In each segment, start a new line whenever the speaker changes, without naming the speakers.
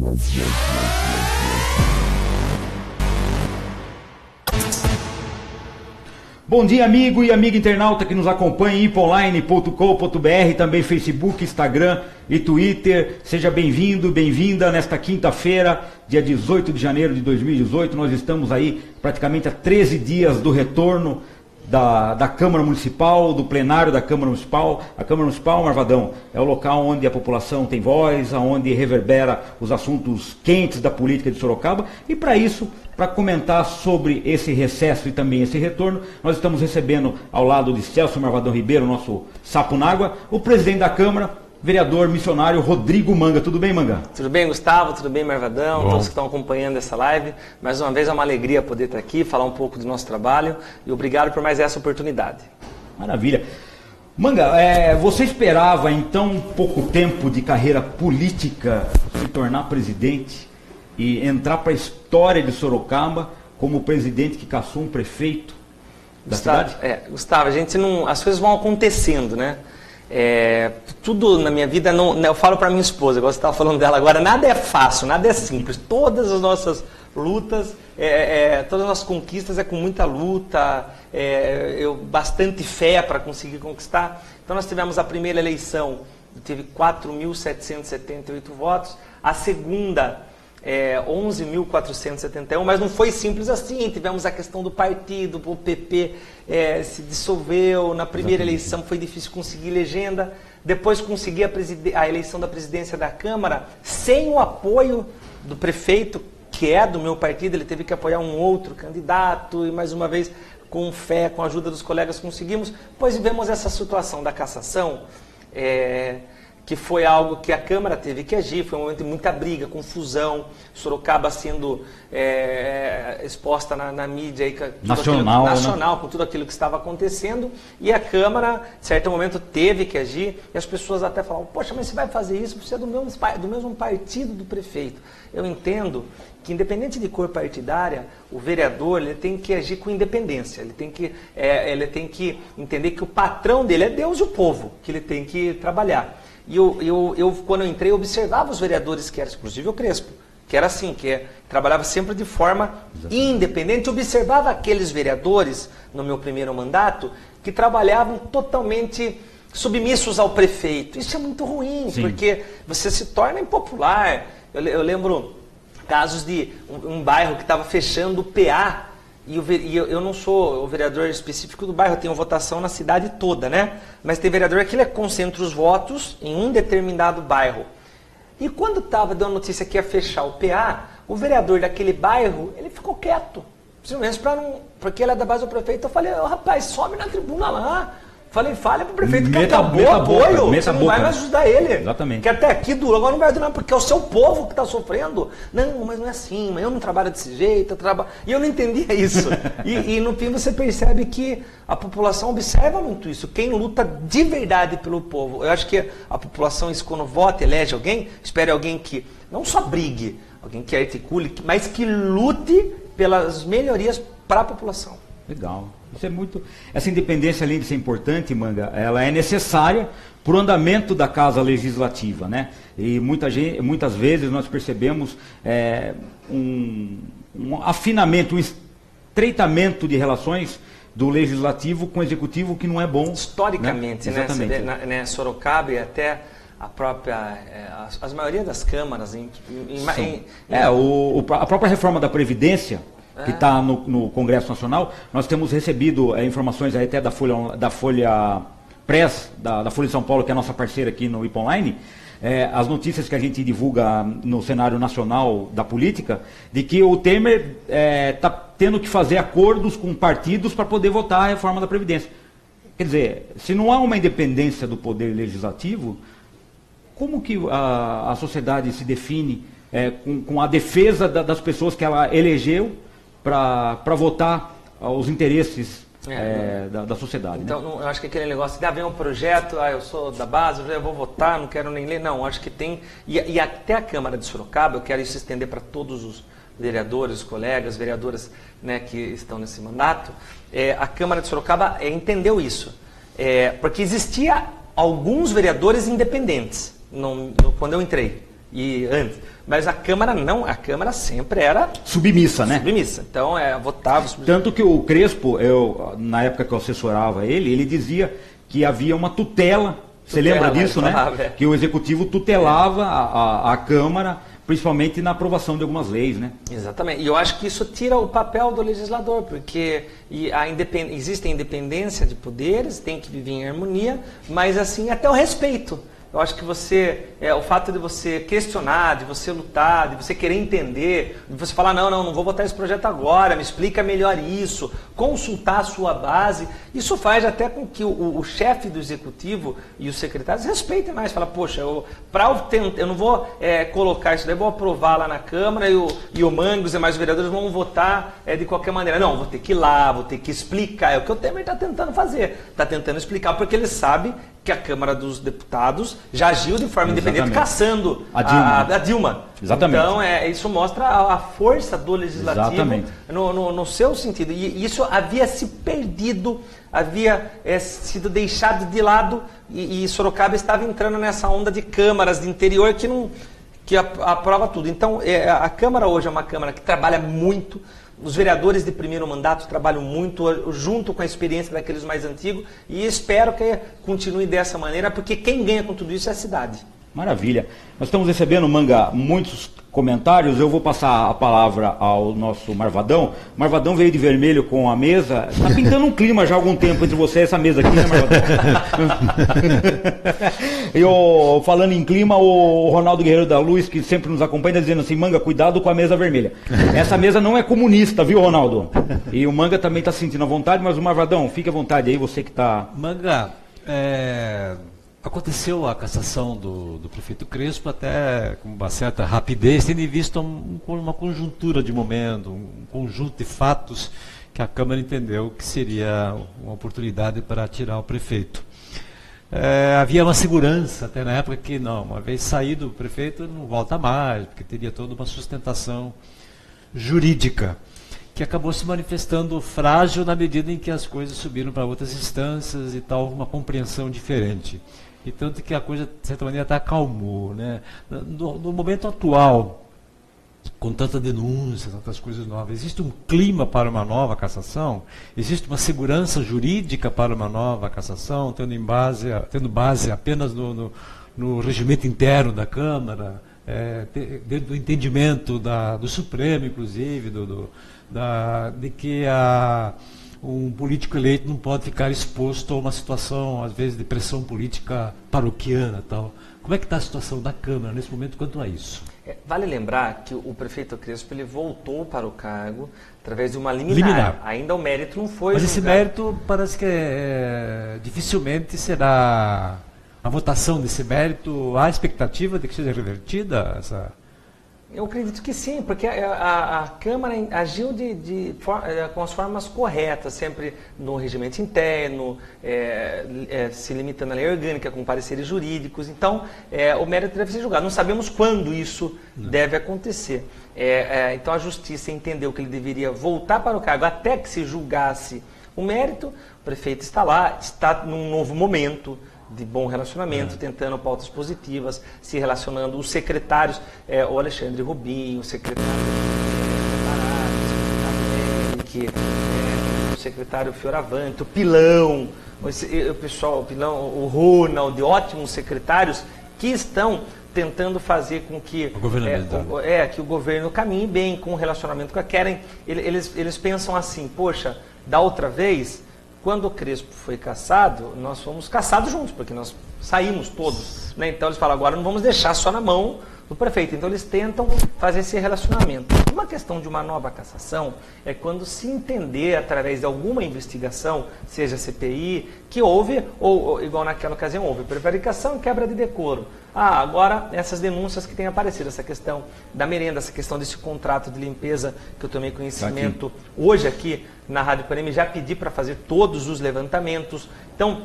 Bom dia, amigo e amiga internauta que nos acompanha em iponline.com.br, também Facebook, Instagram e Twitter. Seja bem-vindo, bem-vinda nesta quinta-feira, dia 18 de janeiro de 2018. Nós estamos aí praticamente há 13 dias do retorno da Câmara Municipal, do plenário da Câmara Municipal. A Câmara Municipal, Marvadão, é o local onde a população tem voz, onde reverbera os assuntos quentes da política de Sorocaba. E para isso, para comentar sobre esse recesso e também esse retorno, nós estamos recebendo ao lado de Celso Marvadão Ribeiro, nosso sapo n'água, o presidente da Câmara, vereador missionário Rodrigo Manga. Tudo bem, Manga?
Tudo bem, Gustavo? Tudo bem, Marvadão?
Bom.
Todos que estão acompanhando essa live. Mais uma vez é uma alegria poder estar aqui, falar um pouco do nosso trabalho e obrigado por mais essa oportunidade.
Maravilha. Manga, você esperava em tão pouco tempo de carreira política se tornar presidente e entrar para a história de Sorocaba como o presidente que caçou um prefeito da cidade?
Gustavo, a gente não, as coisas vão acontecendo, né? Tudo na minha vida, eu falo para minha esposa, igual você estava falando dela agora, nada é fácil, nada é simples. Todas as nossas lutas, todas as nossas conquistas é com muita luta, bastante fé para conseguir conquistar. Então nós tivemos a primeira eleição, teve 4.778 votos, a segunda 11.471, mas não foi simples assim. Tivemos a questão do partido, o PP se dissolveu, na primeira eleição foi difícil conseguir legenda, depois consegui a eleição da presidência da Câmara sem o apoio do prefeito, que é do meu partido. Ele teve que apoiar um outro candidato e mais uma vez com fé, com a ajuda dos colegas conseguimos. Depois vivemos essa situação da cassação, que foi algo que a Câmara teve que agir, foi um momento de muita briga, confusão, Sorocaba sendo exposta na mídia aí, nacional, né? Com tudo aquilo que estava acontecendo, e a Câmara, em certo momento, teve que agir, e as pessoas até falavam, poxa, mas você vai fazer isso, você é do mesmo partido do prefeito. Eu entendo que, independente de cor partidária, o vereador ele tem que agir com independência, ele tem que entender que o patrão dele é Deus e o povo, que ele tem que trabalhar. E eu, quando eu entrei, observava os vereadores, que era, inclusive o Crespo, que era assim, trabalhava sempre de forma independente, observava aqueles vereadores, no meu primeiro mandato, que trabalhavam totalmente submissos ao prefeito. Isso é muito ruim, sim, porque você se torna impopular. Eu lembro casos de um bairro que estava fechando o PA, e eu não sou o vereador específico do bairro, eu tenho votação na cidade toda, né? Mas tem vereador que ele concentra os votos em um determinado bairro. E quando estava dando notícia que ia fechar o PA, o vereador daquele bairro, ele ficou quieto. Simplesmente porque ele é da base do prefeito. Eu falei, rapaz, sobe na tribuna lá. Falei, fale pro prefeito que acabou o apoio, você não vai mais ajudar ele.
Exatamente.
Que até aqui duro, agora não vai ajudar, porque é o seu povo que está sofrendo. Não, mas não é assim, mas eu não trabalho desse jeito, E eu não entendia isso. e no fim você percebe que a população observa muito isso. Quem luta de verdade pelo povo. Eu acho que a população, isso quando vota, elege alguém, espera alguém que não só brigue, alguém que articule, mas que lute pelas melhorias para a população.
Legal. Isso é muito. Essa independência, além de ser importante, Manga, ela é necessária para o andamento da Casa Legislativa, né? E muitas vezes nós percebemos um afinamento, um estreitamento de relações do Legislativo com o Executivo que não é bom.
Historicamente, né? Exatamente. Né? Sorocaba e até a própria, as maioria das câmaras,
a própria reforma da Previdência, que está no Congresso Nacional, nós temos recebido informações aí até da Folha Press, da Folha de São Paulo, que é a nossa parceira aqui no iponline, as notícias que a gente divulga no cenário nacional da política, de que o Temer está tendo que fazer acordos com partidos para poder votar a reforma da Previdência. Quer dizer, se não há uma independência do poder legislativo, como que a sociedade se define com a defesa das pessoas que ela elegeu para votar os interesses da sociedade?
Então,
né?
Eu acho que aquele negócio de vem um projeto, eu sou da base, eu vou votar, não quero nem ler. Não, acho que tem. E até a Câmara de Sorocaba, eu quero isso estender para todos os vereadores, colegas, vereadoras, né, que estão nesse mandato. A Câmara de Sorocaba entendeu isso. Porque existia alguns vereadores independentes quando eu entrei. e antes. Mas a Câmara não, a Câmara sempre era
submissa, né?
Submissa. Então, votava.
Tanto que o Crespo, na época que eu assessorava ele dizia que havia uma tutela. Você lembra disso, né? Que o Executivo tutelava a Câmara, principalmente na aprovação de algumas leis, né?
Exatamente. E eu acho que isso tira o papel do legislador, porque existe a independência de poderes, tem que viver em harmonia, mas assim, até o respeito. Eu acho que o fato de você questionar, de você lutar, de você querer entender, de você falar, não vou votar esse projeto agora, me explica melhor isso, consultar a sua base, isso faz até com que o chefe do executivo e os secretários respeitem mais. Fala, poxa, eu não vou colocar isso daí, vou aprovar lá na Câmara e o Manga, os demais vereadores vão votar de qualquer maneira. Não, vou ter que ir lá, vou ter que explicar. É o que o Temer está tentando fazer, está tentando explicar, porque ele sabe que a Câmara dos Deputados já agiu de forma independente, caçando a Dilma.
Exatamente.
Então, isso mostra a força do Legislativo no seu sentido. E isso havia se perdido, havia sido deixado de lado, e Sorocaba estava entrando nessa onda de câmaras de interior que aprova tudo. Então, a Câmara hoje é uma Câmara que trabalha muito. Os vereadores de primeiro mandato trabalham muito, junto com a experiência daqueles mais antigos, e espero que continue dessa maneira, porque quem ganha com tudo isso é a cidade.
Maravilha. Nós estamos recebendo, Manga, muitos comentários. Eu vou passar a palavra ao nosso Marvadão. O Marvadão veio de vermelho com a mesa. Está pintando um clima já há algum tempo entre você e essa mesa aqui, né, Marvadão? Falando em clima, o Ronaldo Guerreiro da Luz, que sempre nos acompanha, está dizendo assim, Manga, cuidado com a mesa vermelha. Essa mesa não é comunista, viu, Ronaldo? E o Manga também está sentindo à vontade, mas o Marvadão, fique à vontade aí, você que está...
Manga, aconteceu a cassação do prefeito Crespo até com uma certa rapidez, tendo em vista uma conjuntura de momento, um conjunto de fatos que a Câmara entendeu que seria uma oportunidade para tirar o prefeito. Havia uma segurança até na época que não, uma vez saído o prefeito não volta mais, porque teria toda uma sustentação jurídica, que acabou se manifestando frágil na medida em que as coisas subiram para outras instâncias e tal, uma compreensão diferente. E tanto que a coisa, de certa maneira, até acalmou, né? No momento atual, com tanta denúncia, tantas coisas novas, existe um clima para uma nova cassação? Existe uma segurança jurídica para uma nova cassação, tendo base apenas no regimento interno da Câmara, dentro do entendimento do Supremo, inclusive, de que um político eleito não pode ficar exposto a uma situação, às vezes, de pressão política paroquiana e tal. Como é que está a situação da Câmara nesse momento quanto a isso?
Vale lembrar que o prefeito Crespo ele voltou para o cargo através de uma liminar. Ainda o mérito não foi
Mas
julgado.
Esse mérito parece que dificilmente será a votação desse mérito. Há expectativa de que seja revertida essa...
Eu acredito que sim, porque a Câmara agiu com as formas corretas, sempre no regimento interno, se limitando à lei orgânica, com pareceres jurídicos. Então, o mérito deve ser julgado. Não sabemos quando isso deve acontecer. Então, a Justiça entendeu que ele deveria voltar para o cargo até que se julgasse o mérito. O prefeito está lá, está num novo momento de bom relacionamento, tentando pautas positivas, se relacionando, os secretários, o Alexandre Rubinho, o secretário o secretário Fioravante, o Pilão, o pessoal, o Pilão, o Ronald, ótimos secretários que estão tentando fazer com que que o governo caminhe bem com o relacionamento que querem. Eles pensam assim, poxa, da outra vez, quando o Crespo foi cassado, nós fomos cassados juntos, porque nós saímos todos, né? Então eles falam, agora não vamos deixar só na mão do prefeito. Então eles tentam fazer esse relacionamento. Uma questão de uma nova cassação é quando se entender, através de alguma investigação, seja CPI, que houve, ou igual naquela ocasião, houve prevaricação e quebra de decoro. Agora essas denúncias que têm aparecido, essa questão da merenda, essa questão desse contrato de limpeza que eu tomei conhecimento hoje aqui na Rádio Panema, já pedi para fazer todos os levantamentos. Então,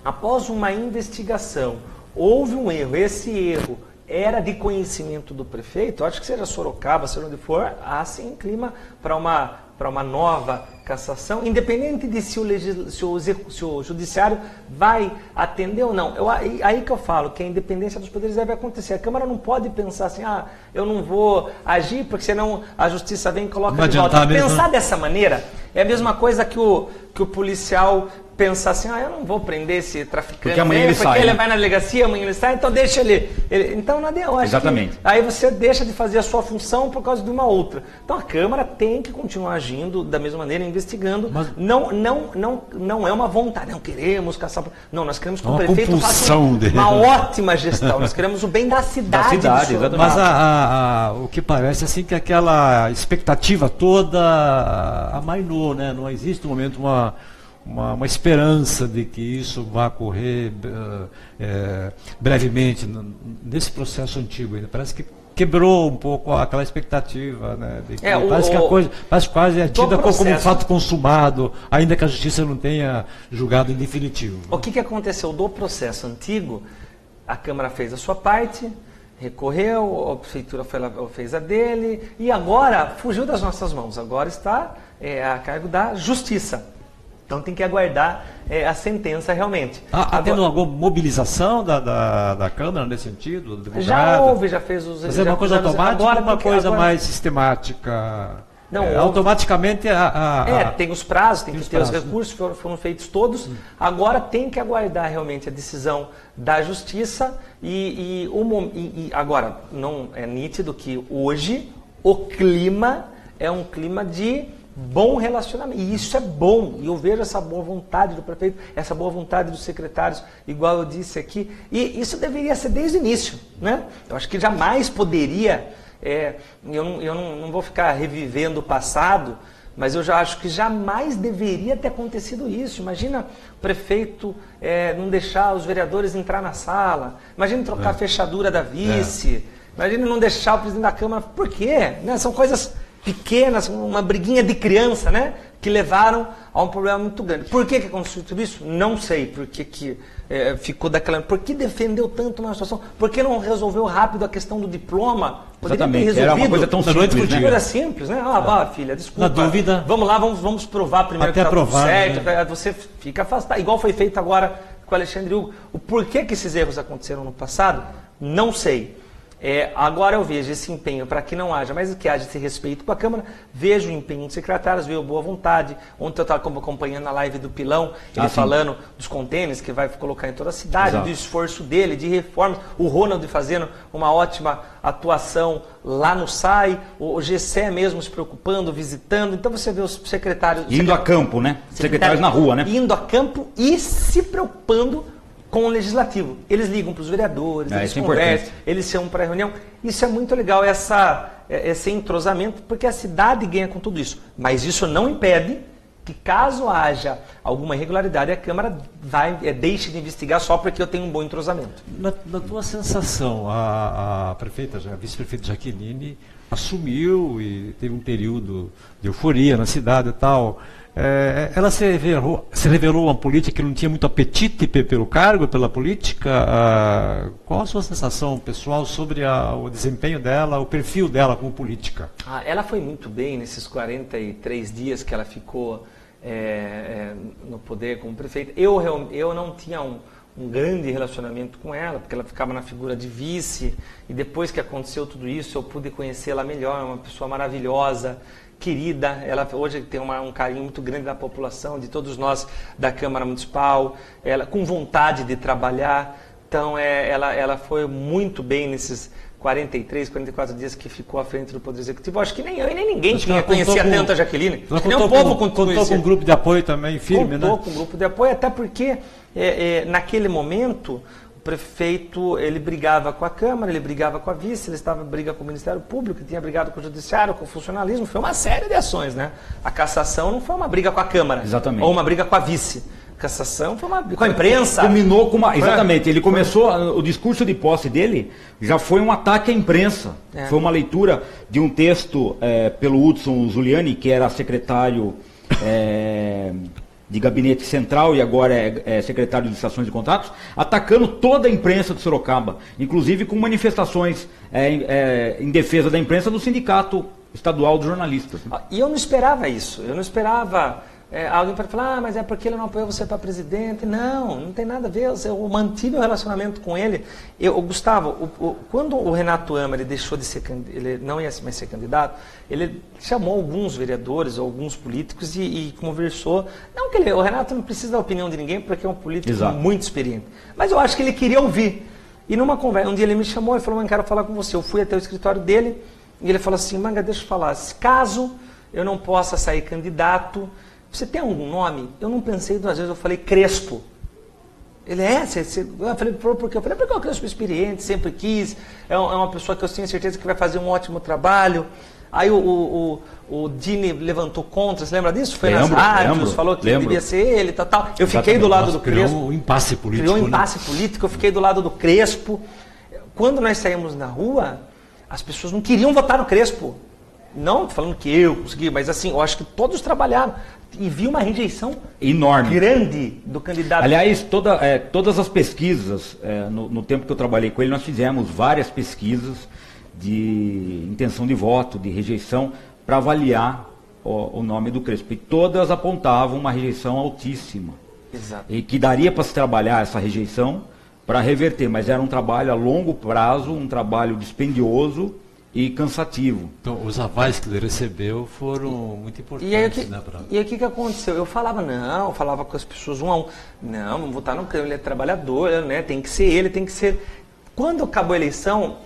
após uma investigação, houve um erro, esse erro era de conhecimento do prefeito, acho que seja Sorocaba, seja onde for, há sim clima para uma nova cassação, independente de se o judiciário vai atender ou não. Aí que eu falo que a independência dos poderes deve acontecer. A Câmara não pode pensar assim, eu não vou agir porque senão a justiça vem e coloca de volta. Pensar dessa maneira é a mesma coisa que o policial pensar assim, eu não vou prender esse traficante,
porque amanhã ele sai,
ele vai na delegacia, amanhã ele sai, então deixa ele. Então, eu acho
exatamente.
Que aí você deixa de fazer a sua função por causa de uma outra. Então a Câmara tem que continuar agindo da mesma maneira, investigando. Mas não é uma vontade, não queremos caçar. Não, nós queremos que o prefeito faça uma ótima gestão. Nós queremos o bem da cidade.
Mas o que parece assim que aquela expectativa toda amainou, né? Não existe no momento uma esperança de que isso vá ocorrer brevemente nesse processo antigo ainda. Parece que quebrou um pouco aquela expectativa, né? De que parece que a coisa quase é tida como um fato consumado, ainda que a justiça não tenha julgado em definitivo.
O que aconteceu do processo antigo? A Câmara fez a sua parte, recorreu, a Prefeitura fez a dele, e agora fugiu das nossas mãos. Agora está a cargo da Justiça. Então tem que aguardar a sentença realmente.
Está tendo alguma mobilização da Câmara nesse sentido?
Já houve, já fez os...
Mas é uma coisa automática ou uma coisa mais sistemática?
Não,
automaticamente...
tem os prazos, tem que ter os recursos, foram feitos todos. Agora tem que aguardar realmente a decisão da Justiça e agora, não é nítido que hoje o clima é um clima de bom relacionamento, e isso é bom, e eu vejo essa boa vontade do prefeito, essa boa vontade dos secretários, igual eu disse aqui, e isso deveria ser desde o início, né? Eu acho que jamais poderia, eu não vou ficar revivendo o passado, mas eu já acho que jamais deveria ter acontecido isso. Imagina o prefeito não deixar os vereadores entrar na sala, imagina trocar a fechadura da vice, imagina não deixar o presidente da Câmara, por quê? Né? São coisas pequenas, uma briguinha de criança, né? Que levaram a um problema muito grande. Por que aconteceu tudo isso? Não sei. Por que ficou daquela... Por que defendeu tanto uma situação? Por que não resolveu rápido a questão do diploma?
Poderia ter resolvido. Era uma coisa tão simples, né?
Era simples, né? Filha, desculpa.
Na dúvida...
Vamos lá, vamos provar primeiro
até que está tudo certo.
Né? Você fica afastado. Igual foi feito agora com o Alexandre Hugo. O porquê que esses erros aconteceram no passado? Não sei. Agora eu vejo esse empenho para que não haja, mas que haja esse respeito com a Câmara, vejo o empenho dos secretários, vejo boa vontade. Ontem eu estava acompanhando a live do Pilão, ele falando dos contêineres que vai colocar em toda a cidade, exato, do esforço dele, de reformas, o Ronald fazendo uma ótima atuação lá no SAI, o Gessé mesmo se preocupando, visitando. Então você vê os secretários...
Indo a campo, né? Secretários na rua, né?
Indo a campo e se preocupando com o legislativo. Eles ligam para os vereadores, eles conversam, eles chamam para a reunião. Isso é muito legal, esse entrosamento, porque a cidade ganha com tudo isso. Mas isso não impede que, caso haja alguma irregularidade, a Câmara deixe de investigar só porque eu tenho um bom entrosamento.
Na tua sensação, a vice-prefeita Jaqueline assumiu e teve um período de euforia na cidade e tal. Ela se revelou uma política que não tinha muito apetite pelo cargo, pela política. Qual a sua sensação pessoal sobre o desempenho dela, o perfil dela como política?
Ela foi muito bem nesses 43 dias que ela ficou no poder como prefeita. Eu não tinha um grande relacionamento com ela, porque ela ficava na figura de vice, e depois que aconteceu tudo isso, eu pude conhecê-la melhor, uma pessoa maravilhosa, querida. Ela hoje tem um carinho muito grande da população, de todos nós da Câmara Municipal, ela com vontade de trabalhar. Então ela foi muito bem nesses 43, 44 dias que ficou à frente do Poder Executivo. Acho que nem eu e nem ninguém conhecia tanto a Jaqueline.
Nem o povo contou com um grupo de apoio também firme,
contou, né? Com um grupo de apoio, até porque naquele momento o prefeito, ele brigava com a Câmara, ele brigava com a vice, ele estava em briga com o Ministério Público, tinha brigado com o Judiciário, com o funcionalismo. Foi uma série de ações, né? A cassação não foi uma briga com a Câmara.
Exatamente.
Ou uma briga com a vice. A cassação foi uma briga com a imprensa.
Culminou com uma... Exatamente. Ele começou... O discurso de posse dele já foi um ataque à imprensa. Foi uma leitura de um texto pelo Hudson Zuliani, que era secretário... de gabinete central e agora é secretário de licitações e contratos, atacando toda a imprensa de Sorocaba, inclusive com manifestações em defesa da imprensa do sindicato Estadual dos Jornalistas.
E eu não esperava isso. Eu não esperava alguém para falar, mas é porque ele não apoiou você para presidente. Não tem nada a ver. Eu mantive o relacionamento com ele. Gustavo, quando o Renato Ama ele deixou de ser, ele não ia mais ser candidato, ele chamou alguns vereadores, alguns políticos e conversou. Não que o Renato não precisa da opinião de ninguém, porque é um político muito experiente. Mas eu acho que ele queria ouvir. E numa conversa, um dia ele me chamou e falou, mano, quero falar com você. Eu fui até o escritório dele e ele falou assim, Manga, deixa eu falar, caso eu não possa sair candidato, você tem algum nome? Eu não pensei 2 vezes, eu falei Crespo. Ele eu falei, por quê? Eu falei, porque é um Crespo experiente, sempre quis, é uma pessoa que eu tenho certeza que vai fazer um ótimo trabalho. Aí o Dini levantou contra, você lembra disso? Foi nas rádios, falou que devia ser ele, tal. Eu fiquei do lado do Crespo.
Criou um impasse político.
Criou um impasse político, eu fiquei do lado do Crespo. Quando nós saímos na rua, as pessoas não queriam votar no Crespo. Não falando que eu consegui, mas assim, eu acho que todos trabalharam. E vi uma rejeição
enorme,
grande do candidato.
Aliás, todas as pesquisas, no tempo que eu trabalhei com ele, nós fizemos várias pesquisas de intenção de voto, de rejeição, para avaliar o nome do Crespo. E todas apontavam uma rejeição altíssima.
Exato.
E que daria para se trabalhar essa rejeição para reverter, mas era um trabalho a longo prazo, um trabalho dispendioso e cansativo.
Então, os avais que ele recebeu foram muito importantes.
E aí o que aconteceu? Eu falava com as pessoas um a um, não, vamos votar no Crespo, ele é trabalhador, né? Tem que ser ele, tem que ser... Quando acabou a eleição,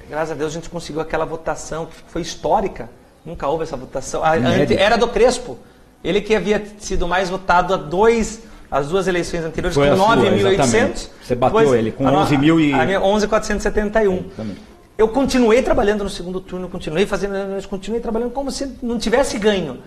graças a Deus a gente conseguiu aquela votação que foi histórica, nunca houve essa votação, era do Crespo, ele que havia sido mais votado as 2 eleições anteriores,
foi
com 9.800.
Você bateu ele com 11.000 e...
11.471. Eu continuei trabalhando no segundo turno, continuei trabalhando como se não tivesse ganho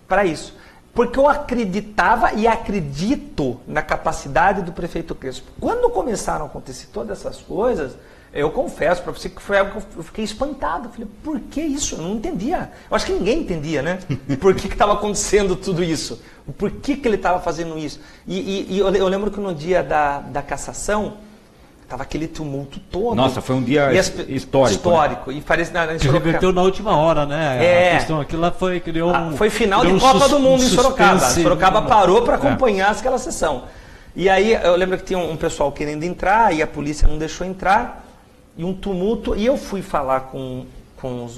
para isso. Porque eu acreditava e acredito na capacidade do prefeito Crespo. Quando começaram a acontecer todas essas coisas, eu confesso para você que foi algo que eu fiquei espantado. Eu falei, por que isso? Eu não entendia. Eu acho que ninguém entendia, né? Por que estava acontecendo tudo isso? Por que ele estava fazendo isso? E eu lembro que no dia da cassação, estava aquele tumulto todo.
Nossa, foi um dia histórico.
Né? E parece
que reverteu na última hora, né? A questão, aquilo lá criou
foi final de Copa do Mundo em Sorocaba. Sorocaba parou para acompanhar aquela sessão. E aí eu lembro que tinha um pessoal querendo entrar e a polícia não deixou entrar. E um tumulto. E eu fui falar com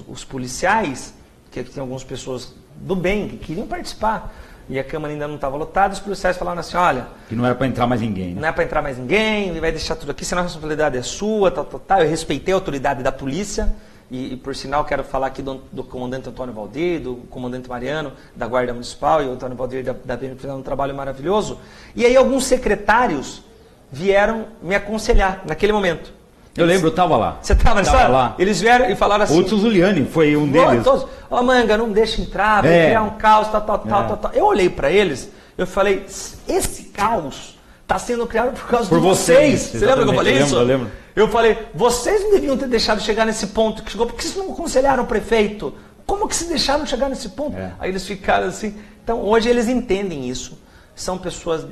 os policiais, que tinha algumas pessoas do bem que queriam participar. E a Câmara ainda não estava lotada, os policiais falaram assim, olha...
Que não era para entrar mais ninguém, né?
Não é para entrar mais ninguém, vai deixar tudo aqui, senão a responsabilidade é sua, tal. Eu respeitei a autoridade da polícia, e por sinal quero falar aqui do comandante Antônio Valdir, do comandante Mariano, da Guarda Municipal, e o Antônio Valdir da BM fizeram um trabalho maravilhoso. E aí alguns secretários vieram me aconselhar naquele momento.
Eu lembro, eu estava lá.
Você estava lá? Eles vieram e falaram assim...
O Hudson Zuliani foi um deles.
Manga, não deixa entrar, vai criar um caos, tal. Eu olhei para eles, eu falei, esse caos está sendo criado por causa de vocês. Você lembra que eu falei isso?
Eu lembro.
Eu falei, vocês não deviam ter deixado chegar nesse ponto que chegou, porque vocês não aconselharam o prefeito. Como que se deixaram chegar nesse ponto? Aí eles ficaram assim. Então, hoje eles entendem isso. São pessoas...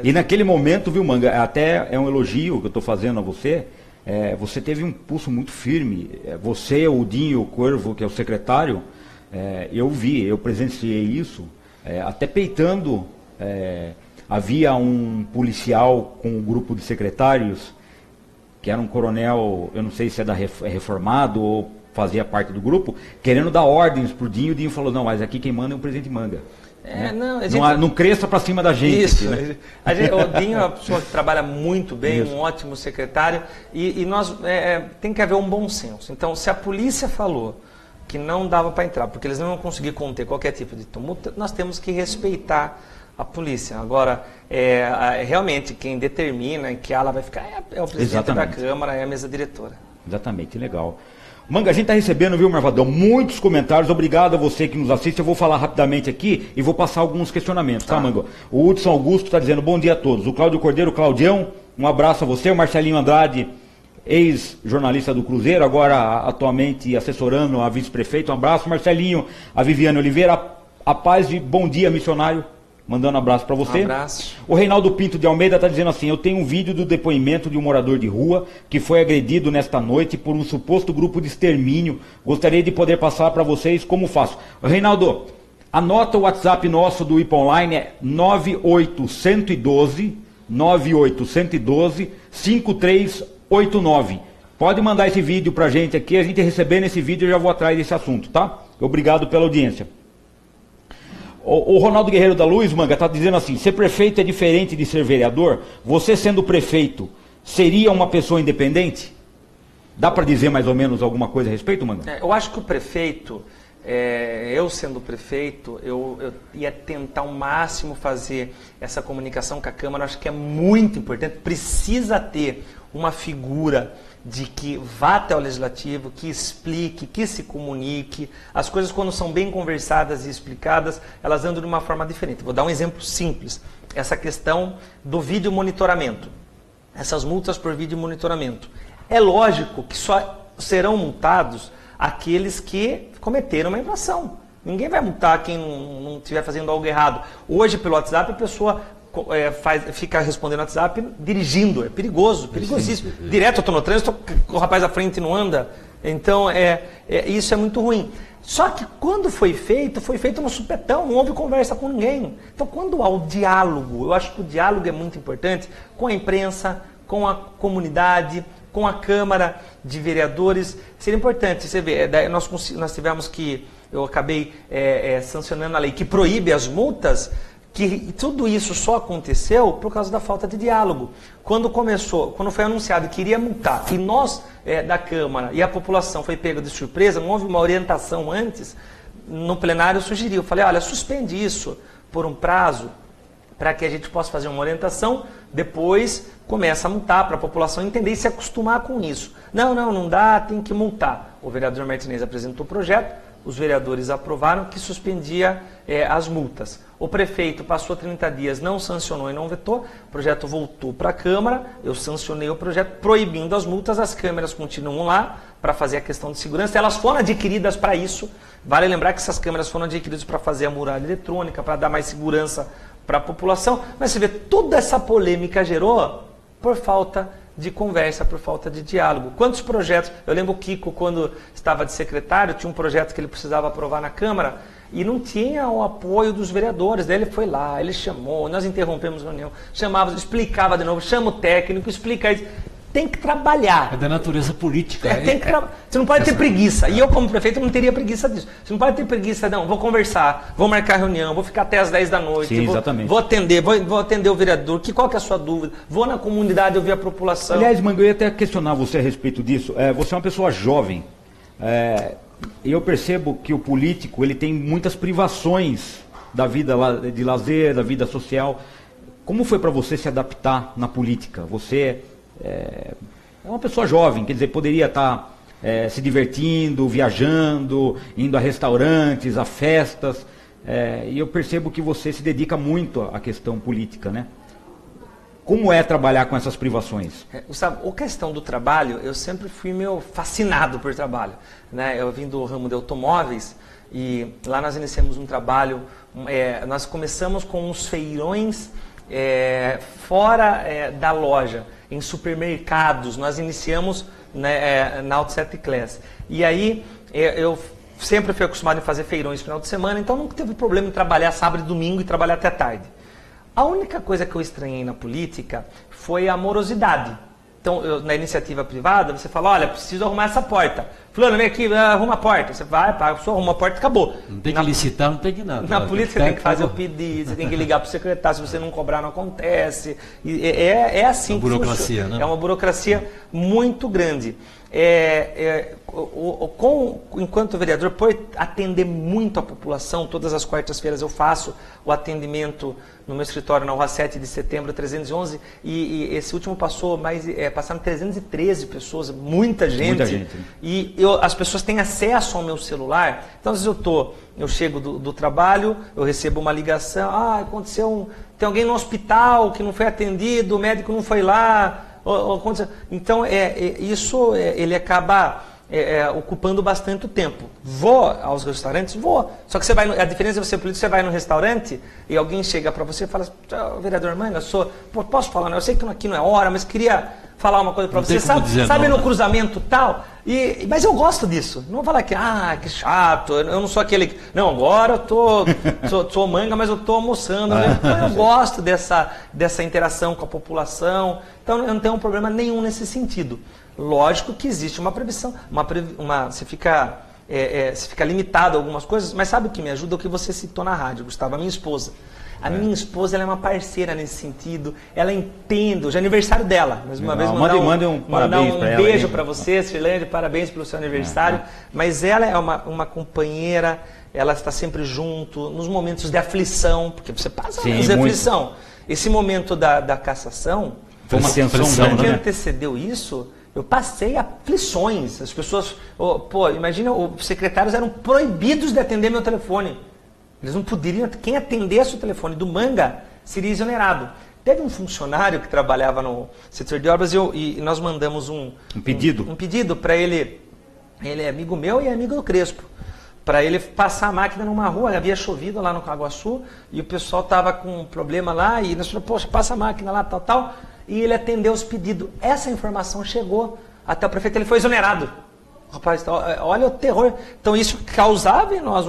E naquele momento, viu, Manga, até é um elogio que eu estou fazendo a você, você teve um pulso muito firme. Você, o Dinho, o Corvo, que é o secretário, eu presenciei isso, até peitando. Havia um policial com um grupo de secretários, que era um coronel, eu não sei se reformado ou fazia parte do grupo, querendo dar ordens para o Dinho. O Dinho falou, não, mas aqui quem manda é o presidente Manga. Não cresça para cima da gente.
Isso.
Aqui,
né? O Dinho é uma pessoa que trabalha muito bem, um ótimo secretário, e nós tem que haver um bom senso. Então, se a polícia falou que não dava para entrar, porque eles não vão conseguir conter qualquer tipo de tumulto, nós temos que respeitar a polícia. Agora, realmente, quem determina em que ala vai ficar é o presidente da Câmara, é a mesa diretora.
Exatamente, legal. Manga, a gente está recebendo, viu, Marvadão, muitos comentários. Obrigado a você que nos assiste. Eu vou falar rapidamente aqui e vou passar alguns questionamentos, tá, Manga? O Hudson Augusto está dizendo bom dia a todos. O Cláudio Cordeiro, Claudião, um abraço a você. O Marcelinho Andrade, ex-jornalista do Cruzeiro, agora atualmente assessorando a vice-prefeito. Um abraço, Marcelinho. A Viviane Oliveira, a paz de bom dia, missionário. mandando um abraço para você.
Um abraço.
O Reinaldo Pinto de Almeida está dizendo assim: eu tenho um vídeo do depoimento de um morador de rua que foi agredido nesta noite por um suposto grupo de extermínio. Gostaria de poder passar para vocês como faço. Reinaldo, anota o WhatsApp nosso do IPA Online, é 98112 5389. Pode mandar esse vídeo pra gente aqui, a gente recebendo esse vídeo eu já vou atrás desse assunto, tá? Obrigado pela audiência. O Ronaldo Guerreiro da Luz, Manga, tá dizendo assim: ser prefeito é diferente de ser vereador? Você sendo prefeito, seria uma pessoa independente? Dá para dizer mais ou menos alguma coisa a respeito, Manga?
Eu acho que o prefeito... eu sendo prefeito, eu ia tentar ao máximo fazer essa comunicação com a Câmara. Acho que é muito importante, precisa ter uma figura de que vá até o Legislativo, que explique, que se comunique. As coisas, quando são bem conversadas e explicadas, elas andam de uma forma diferente. Vou dar um exemplo simples, essa questão do vídeo monitoramento, essas multas por vídeo monitoramento. É lógico que só serão multados aqueles que cometeram uma infração. Ninguém vai multar quem não estiver fazendo algo errado. Hoje, pelo WhatsApp, a pessoa fica respondendo no WhatsApp dirigindo. É perigoso, perigosíssimo. Direto eu estou no trânsito, o rapaz à frente não anda. Então, isso é muito ruim. Só que quando foi feito no supetão, não houve conversa com ninguém. Então, quando há o diálogo, eu acho que o diálogo é muito importante com a imprensa, com a comunidade, com a Câmara de Vereadores, seria importante. Você vê, nós tivemos que, eu acabei sancionando a lei que proíbe as multas, que tudo isso só aconteceu por causa da falta de diálogo. Quando foi anunciado que iria multar, e nós da Câmara e a população foi pega de surpresa, não houve uma orientação antes, no plenário eu sugeri, eu falei, olha, suspende isso por um prazo, para que a gente possa fazer uma orientação, depois começa a multar para a população entender e se acostumar com isso. Não dá, tem que multar. O vereador Martinez apresentou o projeto, os vereadores aprovaram que suspendia as multas. O prefeito passou 30 dias, não sancionou e não vetou, o projeto voltou para a Câmara, eu sancionei o projeto proibindo as multas, as câmeras continuam lá para fazer a questão de segurança, elas foram adquiridas para isso, vale lembrar que essas câmeras foram adquiridas para fazer a muralha eletrônica, para dar mais segurança para a população, mas você vê, toda essa polêmica gerou por falta de conversa, por falta de diálogo. Quantos projetos, eu lembro o Kiko, quando estava de secretário, tinha um projeto que ele precisava aprovar na Câmara, e não tinha o apoio dos vereadores, daí ele foi lá, ele chamou, nós interrompemos a reunião, chamava, explicava de novo, chama o técnico, explica isso. Tem que trabalhar.
É da natureza política.
Você não pode ter preguiça. E eu, como prefeito, não teria preguiça disso. Você não pode ter preguiça, não. Vou conversar, vou marcar reunião, vou ficar até as 10 da noite.
Sim, exatamente.
Vou atender o vereador. Qual que é a sua dúvida? Vou na comunidade ouvir a população.
Aliás, Manga, eu ia até questionar você a respeito disso. Você é uma pessoa jovem. E eu percebo que o político ele tem muitas privações da vida de lazer, da vida social. Como foi para você se adaptar na política? Você é uma pessoa jovem, quer dizer, poderia estar se divertindo, viajando, indo a restaurantes, a festas, e eu percebo que você se dedica muito à questão política, né? Como é trabalhar com essas privações?
A questão do trabalho, eu sempre fui meio fascinado por trabalho, né? Eu vim do ramo de automóveis e lá nós iniciamos um trabalho, nós começamos com uns feirões fora da loja, em supermercados. Nós iniciamos na Auto 7 Class. E aí eu sempre fui acostumado em fazer feirões no final de semana, então não teve problema em trabalhar sábado e domingo e trabalhar até tarde. A única coisa que eu estranhei na política foi a morosidade. Então, na iniciativa privada, você fala, olha, preciso arrumar essa porta. Fulano, vem aqui, arruma a porta. Você vai, paga, arruma a porta e acabou.
Não tem que licitar, não tem que nada.
Na política você tem que fazer o pedido, você tem que ligar para o secretário, se você não cobrar não acontece. É assim que funciona.
Burocracia, né?
É uma burocracia muito grande. Enquanto vereador, por atender muito a população, todas as quartas-feiras eu faço o atendimento no meu escritório na Rua 7 de Setembro, 311, e esse último passaram 313 pessoas, muita gente.
Muita gente.
E as pessoas têm acesso ao meu celular, então às vezes eu chego do trabalho, eu recebo uma ligação, aconteceu tem alguém no hospital que não foi atendido, o médico não foi lá. Então, isso ele acaba ocupando bastante o tempo. Vou aos restaurantes? Vou. Só que a diferença é você político, você vai no restaurante e alguém chega para você e fala, vereador Manga, posso falar? Não, eu sei que aqui não é hora, mas queria falar uma coisa para você. Sabe no cruzamento tal? Mas eu gosto disso. Não vou falar que chato, eu não sou aquele... Não, agora eu sou Manga, mas eu estou almoçando. Então, eu gosto dessa interação com a população. Então eu não tenho um problema nenhum nesse sentido. Lógico que existe uma previsão, você fica limitado a algumas coisas, mas sabe o que me ajuda? O que você citou na rádio, Gustavo, a minha esposa. A minha esposa, ela é uma parceira nesse sentido, ela entende, hoje é aniversário dela, mais uma vez mandar um beijo para você, Sirlene, parabéns pelo seu aniversário, mas ela é uma companheira, ela está sempre junto, nos momentos de aflição, porque você passa momentos de aflição. Esse momento da cassação,
foi uma tensão,
que antecedeu isso, eu passei aflições. As pessoas, imagina, os secretários eram proibidos de atender meu telefone. Eles não poderiam, quem atendesse o telefone do Manga seria exonerado. Teve um funcionário que trabalhava no setor de obras e nós mandamos um pedido para ele é amigo meu e é amigo do Crespo, para ele passar a máquina numa rua. Havia chovido lá no Caguaçu e o pessoal estava com um problema lá e nós falamos, poxa, passa a máquina lá, tal. E ele atendeu os pedidos. Essa informação chegou até o prefeito, ele foi exonerado. Rapaz, olha o terror. Então isso causava em nós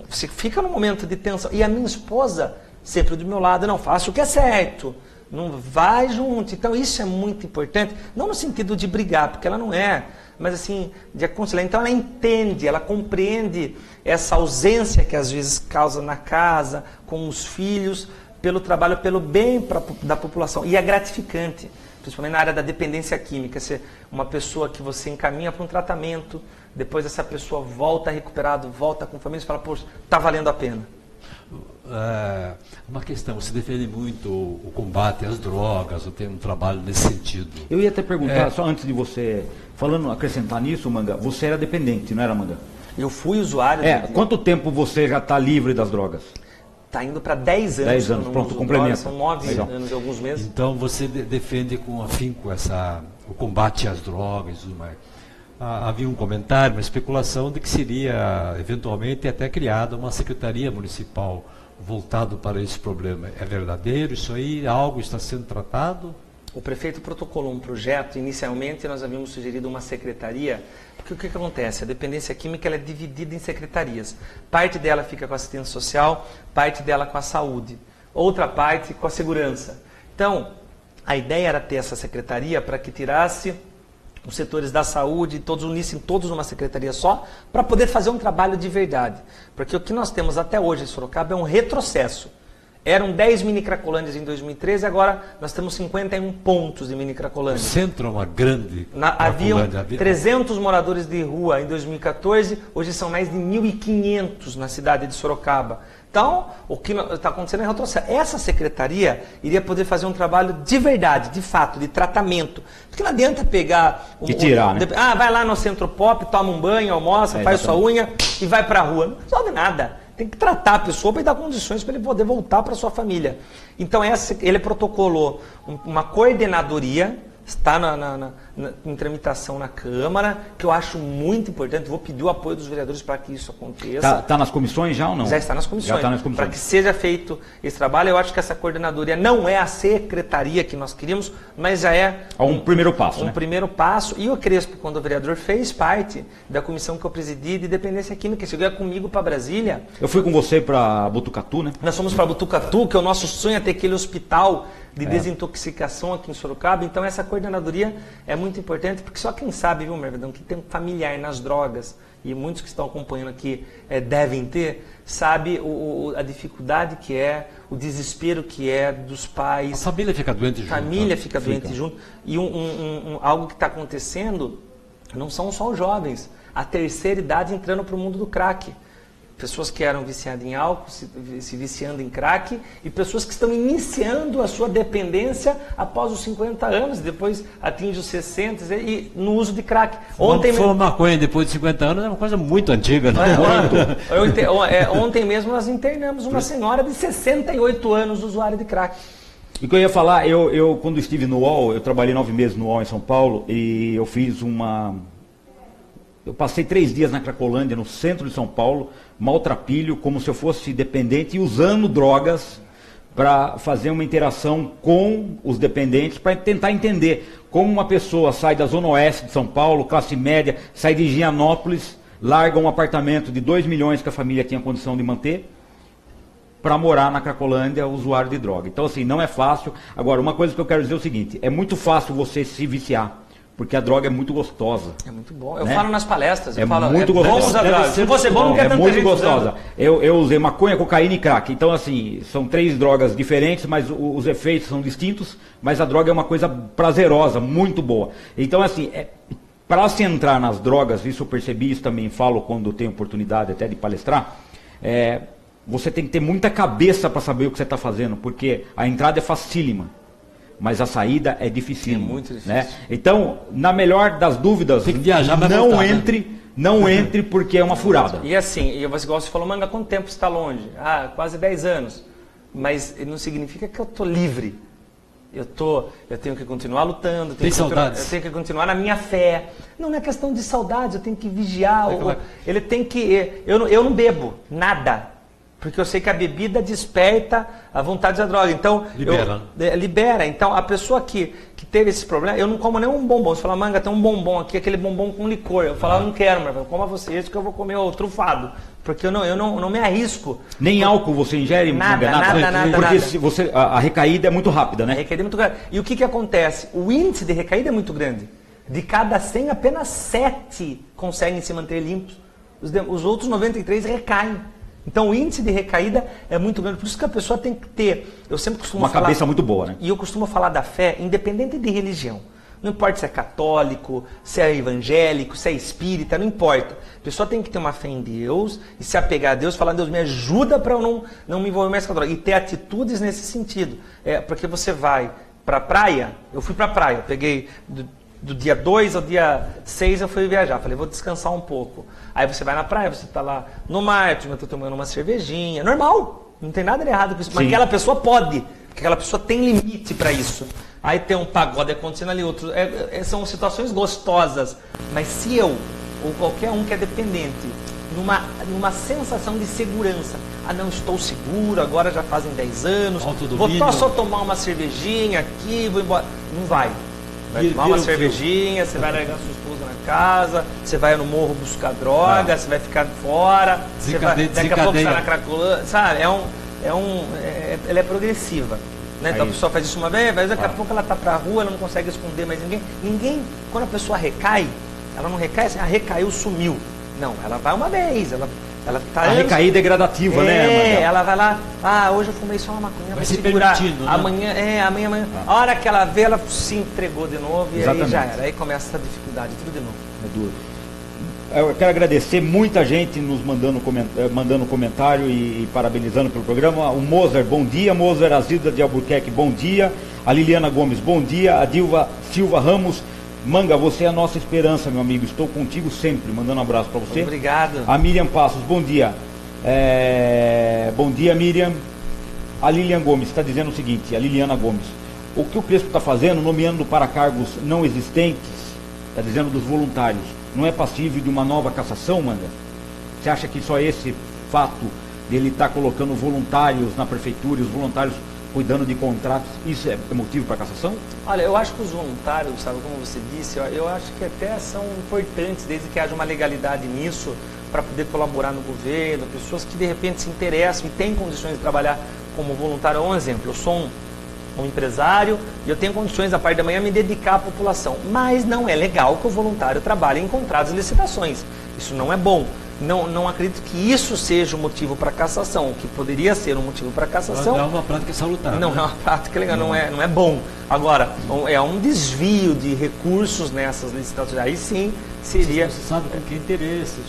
você fica num momento de tensão. E a minha esposa, sempre do meu lado, não, faça o que é certo, não vai junto. Então isso é muito importante, não no sentido de brigar, porque ela não é, mas assim, de aconselhar. Então ela entende, ela compreende essa ausência que às vezes causa na casa, com os filhos, pelo trabalho, pelo bem da população. E é gratificante, principalmente na área da dependência química, ser uma pessoa que você encaminha para um tratamento, depois essa pessoa volta recuperado, volta com família e fala, poxa, está valendo a pena.
Uma questão, você defende muito o combate às drogas, ou tem um trabalho nesse sentido.
Eu ia até perguntar, só antes de você, acrescentar nisso, Manga, você era dependente, não era, Manga?
Eu fui usuário.
Quanto tempo você já está livre das drogas?
Está indo para 10 anos.
10 anos, pronto, complementa.
São 9 anos e alguns meses.
Então você defende com afinco o combate às drogas e tudo mais. Havia um comentário, uma especulação de que seria, eventualmente, até criada uma secretaria municipal voltado para esse problema. É verdadeiro isso aí? Algo está sendo tratado?
O prefeito protocolou um projeto. Inicialmente nós havíamos sugerido uma secretaria, porque o que acontece? A dependência química ela é dividida em secretarias. Parte dela fica com a assistência social, parte dela com a saúde, outra parte com a segurança. Então, a ideia era ter essa secretaria para que tirasse os setores da saúde, todos unissem todos numa secretaria só, para poder fazer um trabalho de verdade. Porque o que nós temos até hoje em Sorocaba é um retrocesso. Eram 10 mini cracolândias em 2013, agora nós temos 51 pontos de mini cracolândia.
O centro é uma grande
Haviam 300 moradores de rua em 2014, hoje são mais de 1.500 na cidade de Sorocaba. Então, o que está acontecendo é retrocesso. Essa secretaria iria poder fazer um trabalho de verdade, de fato, de tratamento. Porque não adianta pegar...
né?
Vai lá no Centro Pop, toma um banho, almoça, faz sua unha e vai para a rua. Não resolve nada. Tem que tratar a pessoa para dar condições para ele poder voltar para sua família. Então, ele protocolou uma coordenadoria, está em tramitação na Câmara, que eu acho muito importante. Vou pedir o apoio dos vereadores para que isso aconteça.
Está nas comissões já ou não?
Já está nas comissões.
Já está nas comissões.
Para que seja feito esse trabalho, eu acho que essa coordenadoria não é a secretaria que nós queríamos, mas já é
um primeiro passo.
Primeiro passo. E o Crespo, quando o vereador, fez parte da comissão que eu presidi de dependência química. Chegou comigo para Brasília.
Eu fui com você para Botucatu, né?
Nós fomos para Botucatu, que é o nosso sonho, é ter aquele hospital de desintoxicação aqui em Sorocaba. Então essa coordenadoria é muito importante, porque só quem sabe, viu, Mervedão, que tem um familiar nas drogas, e muitos que estão acompanhando aqui devem ter, sabe a dificuldade que é, o desespero que é dos pais.
A família fica doente junto.
A família fica doente junto. E algo que está acontecendo, não são só os jovens, a terceira idade entrando para o mundo do crack. Pessoas que eram viciadas em álcool, se viciando em crack, e pessoas que estão iniciando a sua dependência após os 50 anos, depois atinge os 60 e no uso de crack.
Ontem foi maconha depois de 50 anos, é uma coisa muito antiga, né?
Ontem mesmo nós internamos uma senhora de 68 anos usuária de crack.
E o que eu ia falar, eu quando estive no UOL, eu trabalhei 9 meses no UOL em São Paulo, e eu fiz uma Eu passei 3 dias na Cracolândia, no centro de São Paulo, maltrapilho, como se eu fosse dependente, e usando drogas para fazer uma interação com os dependentes, para tentar entender como uma pessoa sai da Zona Oeste de São Paulo, classe média, sai de Higienópolis, larga um apartamento de 2 milhões que a família tinha condição de manter, para morar na Cracolândia, usuário de droga. Então, assim, não é fácil. Agora, uma coisa que eu quero dizer é o seguinte, é muito fácil você se viciar, porque a droga é muito gostosa.
É muito bom. Eu
né?
falo nas palestras. Eu
é
falo,
muito gostosa.
Se você bom, não quer
é
tanta
muito
gente
gostosa.
usando.
Eu usei maconha, cocaína e crack. Então, assim, são 3 drogas diferentes, mas os efeitos são distintos, mas a droga é uma coisa prazerosa, muito boa. Então, assim, para se entrar nas drogas, isso eu percebi, isso também falo quando tenho oportunidade até de palestrar, você tem que ter muita cabeça para saber o que você está fazendo, porque a entrada é facílima, mas a saída é dificílima.
É muito difícil.
Né? Então, na melhor das dúvidas,
tem que viajar,
não
voltar,
entre, não entre porque é uma furada.
E assim, e você falou, Manga, quanto tempo você está longe? Ah, quase 10 anos. Mas não significa que eu estou livre. Eu tenho que continuar lutando,
Tem saudades?
Eu tenho que continuar na minha fé. Não é questão de saudades, eu tenho que vigiar. Ele tem que. Eu não bebo nada. Porque eu sei que a bebida desperta a vontade da droga. Então, libera. Então, a pessoa que teve esse problema, eu não como nenhum bombom. Você fala, Manga, tem um bombom aqui, aquele bombom com licor. Eu falo, eu não quero, mas coma você esse que eu vou comer o trufado. Porque eu não me arrisco.
Nem álcool você ingere?
Nada.
Porque a recaída é muito rápida, né?
A recaída é muito grande. E o que acontece? O índice de recaída é muito grande. De cada 100, apenas 7 conseguem se manter limpos. Os outros 93 recaem. Então o índice de recaída é muito grande, por isso que a pessoa tem que ter, eu sempre costumo falar...
Uma cabeça muito boa, né?
E eu costumo falar da fé, independente de religião. Não importa se é católico, se é evangélico, se é espírita, não importa. A pessoa tem que ter uma fé em Deus e se apegar a Deus, falar, Deus me ajuda para eu não me envolver mais com a droga. E ter atitudes nesse sentido. Porque você vai para a praia, eu fui para a praia, eu peguei... Do dia 2 ao dia 6 eu fui viajar. Falei, vou descansar um pouco. Aí você vai na praia, você está lá no mar, eu estou tomando uma cervejinha. Normal, não tem nada de errado com isso. Mas aquela pessoa pode, porque aquela pessoa tem limite para isso. Aí tem um pagode acontecendo ali, outro. São situações gostosas. Mas se eu, ou qualquer um que é dependente, numa sensação de segurança, não estou seguro, agora já fazem 10 anos, vou só tomar uma cervejinha aqui, vou embora. Não vai. Vai tomar uma cervejinha, você vai largar sua esposa na casa, você vai no morro buscar droga, você vai ficar fora, daqui a pouco você está na Cracolândia, sabe? Ela é progressiva. Né? Então a pessoa faz isso uma vez, daqui a pouco ela está para a rua, ela não consegue esconder mais ninguém. Quando a pessoa recai, ela não recai assim, recaiu, sumiu. Não, ela vai uma vez, ela tá
a recaída é gradativa, né?
Ela vai lá, hoje eu fumei só uma maconha,
vai se segurar. Né?
Amanhã. A hora que ela vê, ela se entregou de novo e
Exatamente.
Aí já era. Aí começa essa dificuldade, tudo de novo.
É duro. Eu quero agradecer muita gente nos mandando comentário e parabenizando pelo programa. O Mozart, bom dia. Mozart, a Zilda de Albuquerque, bom dia. A Liliana Gomes, bom dia. A Dilva Silva Ramos, Manga, você é a nossa esperança, meu amigo. Estou contigo sempre. Mandando um abraço para você.
Obrigado.
A Miriam Passos, bom dia. Bom dia, Miriam. A Lilian Gomes está dizendo o seguinte, a Liliana Gomes. O que o Crespo está fazendo, nomeando para cargos não existentes, está dizendo dos voluntários, não é passível de uma nova cassação, Manga? Você acha que só esse fato dele estar colocando voluntários na prefeitura e os voluntários cuidando de contratos, isso é motivo para cassação?
Olha, eu acho que os voluntários, sabe, como você disse, eu acho que até são importantes, desde que haja uma legalidade nisso, para poder colaborar no governo, pessoas que de repente se interessam e têm condições de trabalhar como voluntário. Um exemplo, eu sou um empresário e eu tenho condições, a parte da manhã, me dedicar à população, mas não é legal que o voluntário trabalhe em contratos e licitações. Isso não é bom. Não acredito que isso seja o motivo para cassação. O que poderia ser um motivo para cassação...
Não é uma prática salutar.
Não é uma prática legal, não é bom. Agora, é um desvio de recursos nessas licitações. Aí sim seria...
Você sabe com que interesses.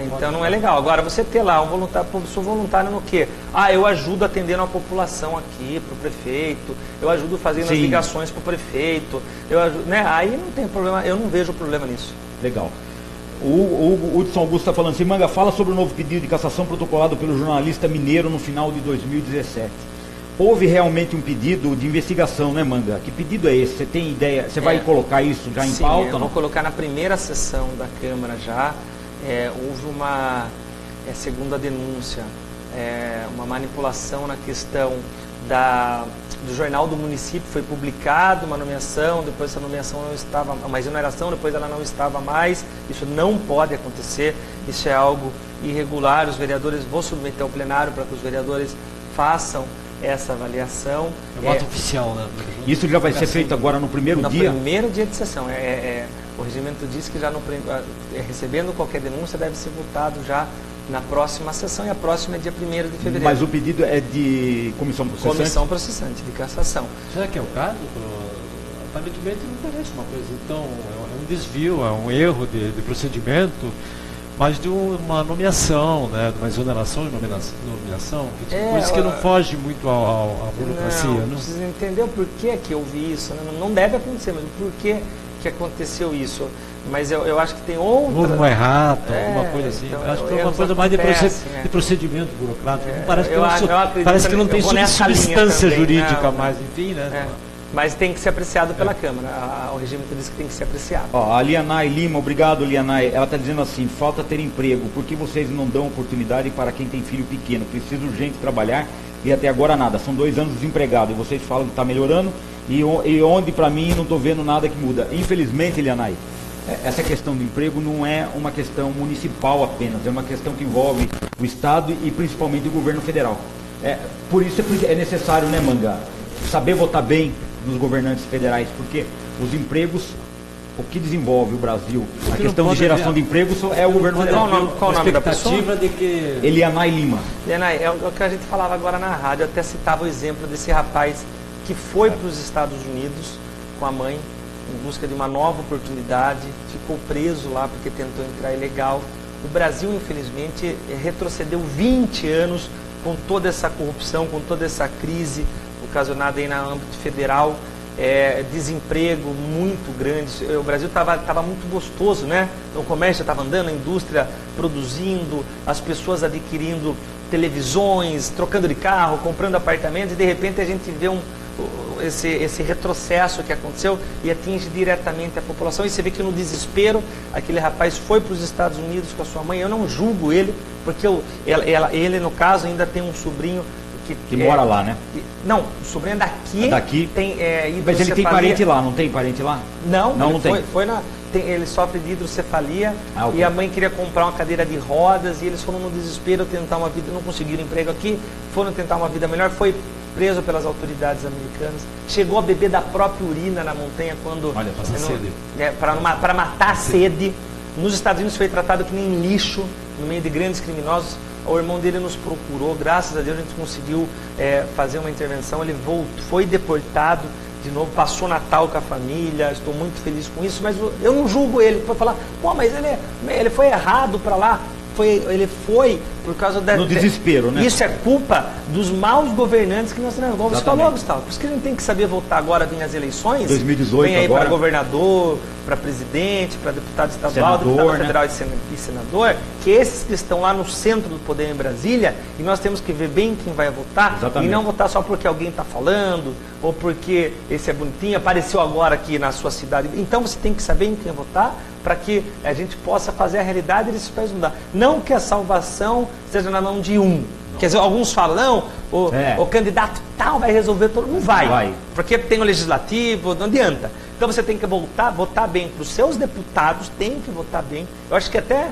Então não é legal. Agora, você ter lá um voluntário, sou voluntário no quê? Eu ajudo atendendo a população aqui, para o prefeito, eu ajudo fazendo as ligações para o prefeito, eu ajudo, né? Aí não tem problema, eu não vejo problema nisso.
Legal. O Hudson Augusto está falando assim, Manga, fala sobre o novo pedido de cassação protocolado pelo jornalista mineiro no final de 2017. houve realmente um pedido de investigação, né, Manga? Que pedido é esse? Você tem ideia? Você vai colocar isso já em pauta?
Eu vou colocar na primeira sessão da Câmara já. Houve uma segunda denúncia, uma manipulação na questão do jornal do município. Foi publicado uma nomeação, depois essa nomeação não estava, uma exoneração, depois ela não estava mais. Isso não pode acontecer, isso é algo irregular. Os vereadores, vou submeter ao plenário para que os vereadores façam essa avaliação.
É voto oficial, né?
Isso já vai ser feito agora no primeiro dia?
No primeiro dia de sessão. O regimento diz que já recebendo qualquer denúncia deve ser votado já na próxima sessão, e a próxima é dia 1º de fevereiro.
Mas o pedido é de comissão processante?
Comissão processante, de cassação.
Será que é o caso? Aparentemente não parece uma coisa. Então, é um desvio, é um erro de procedimento, mas de uma nomeação, né, de uma exoneração de nomeação, coisa que não foge muito à burocracia.
Não precisa entender por que houve isso, né? Não deve acontecer, mas por que aconteceu isso. Mas eu acho que tem outra...
Houve uma errata, alguma coisa assim.
Então,
acho que é uma coisa mais de procedimento burocrático. Parece que não tem substância jurídica mais, enfim, né?
Mas tem que ser apreciado pela Câmara. O regimento diz que tem que ser apreciado.
A Lianai Lima, obrigado, Lianai. Ela está dizendo assim: falta ter emprego. Por que vocês não dão oportunidade para quem tem filho pequeno? Preciso urgente trabalhar e até agora nada. São 2 anos desempregado. E vocês falam que está melhorando e onde para mim não estou vendo nada que muda. Infelizmente, Lianai, essa questão do emprego não é uma questão municipal apenas. É uma questão que envolve o Estado e principalmente o governo federal. Por isso é necessário, né, Manga, saber votar bem nos governantes federais, porque os empregos, o que desenvolve o Brasil, a questão de geração de empregos é o governo federal.
Qual o nome da pessoa?
De que...
Elianai Lima.
Elianai, é o que a gente falava agora na rádio, eu até citava o exemplo desse rapaz que foi para os Estados Unidos com a mãe, em busca de uma nova oportunidade, ficou preso lá porque tentou entrar ilegal. O Brasil, infelizmente, retrocedeu 20 anos com toda essa corrupção, com toda essa crise ocasionada aí no âmbito federal, desemprego muito grande. O Brasil estava muito gostoso, né? O comércio estava andando, a indústria produzindo, as pessoas adquirindo televisões, trocando de carro, comprando apartamentos, e de repente a gente vê esse retrocesso que aconteceu e atinge diretamente a população. E você vê que no desespero, aquele rapaz foi para os Estados Unidos com a sua mãe. Eu não julgo ele, porque ele, no caso, ainda tem um sobrinho que
mora lá, né?
Não, o sobrinho é daqui. Tem,
mas ele tem parente lá, não tem parente lá?
Não tem. Ele sofre de hidrocefalia, okay. E a mãe queria comprar uma cadeira de rodas e eles foram no desespero tentar uma vida, não conseguiram emprego aqui, foram tentar uma vida melhor, foi preso pelas autoridades americanas, chegou a beber da própria urina na montanha quando...
Olha, passa sede.
Para matar a sede. Nos Estados Unidos foi tratado que nem lixo, no meio de grandes criminosos. O irmão dele nos procurou, graças a Deus a gente conseguiu fazer uma intervenção, ele foi deportado de novo, passou Natal com a família, estou muito feliz com isso, mas eu não julgo ele, para falar, mas ele foi errado para lá, ele foi por causa
no desespero, né?
Isso é culpa dos maus governantes que nós temos. Você falou, Gustavo, por isso que a gente tem que saber votar agora, vem as eleições,
2018
vem aí
agora,
para governador, para presidente, para deputado estadual,
senador,
deputado federal e senador, que esses que estão lá no centro do poder em Brasília, e nós temos que ver bem quem vai votar.
Exatamente.
E não votar só porque alguém está falando, ou porque esse é bonitinho, apareceu agora aqui na sua cidade. Então você tem que saber em quem votar, para que a gente possa fazer a realidade desses países mudar. Não que a salvação seja na mão de um. Quer dizer, alguns falam, o candidato tal vai resolver tudo. Não vai. Porque tem o legislativo, não adianta. Então você tem que votar bem para os seus deputados, tem que votar bem. Eu acho que até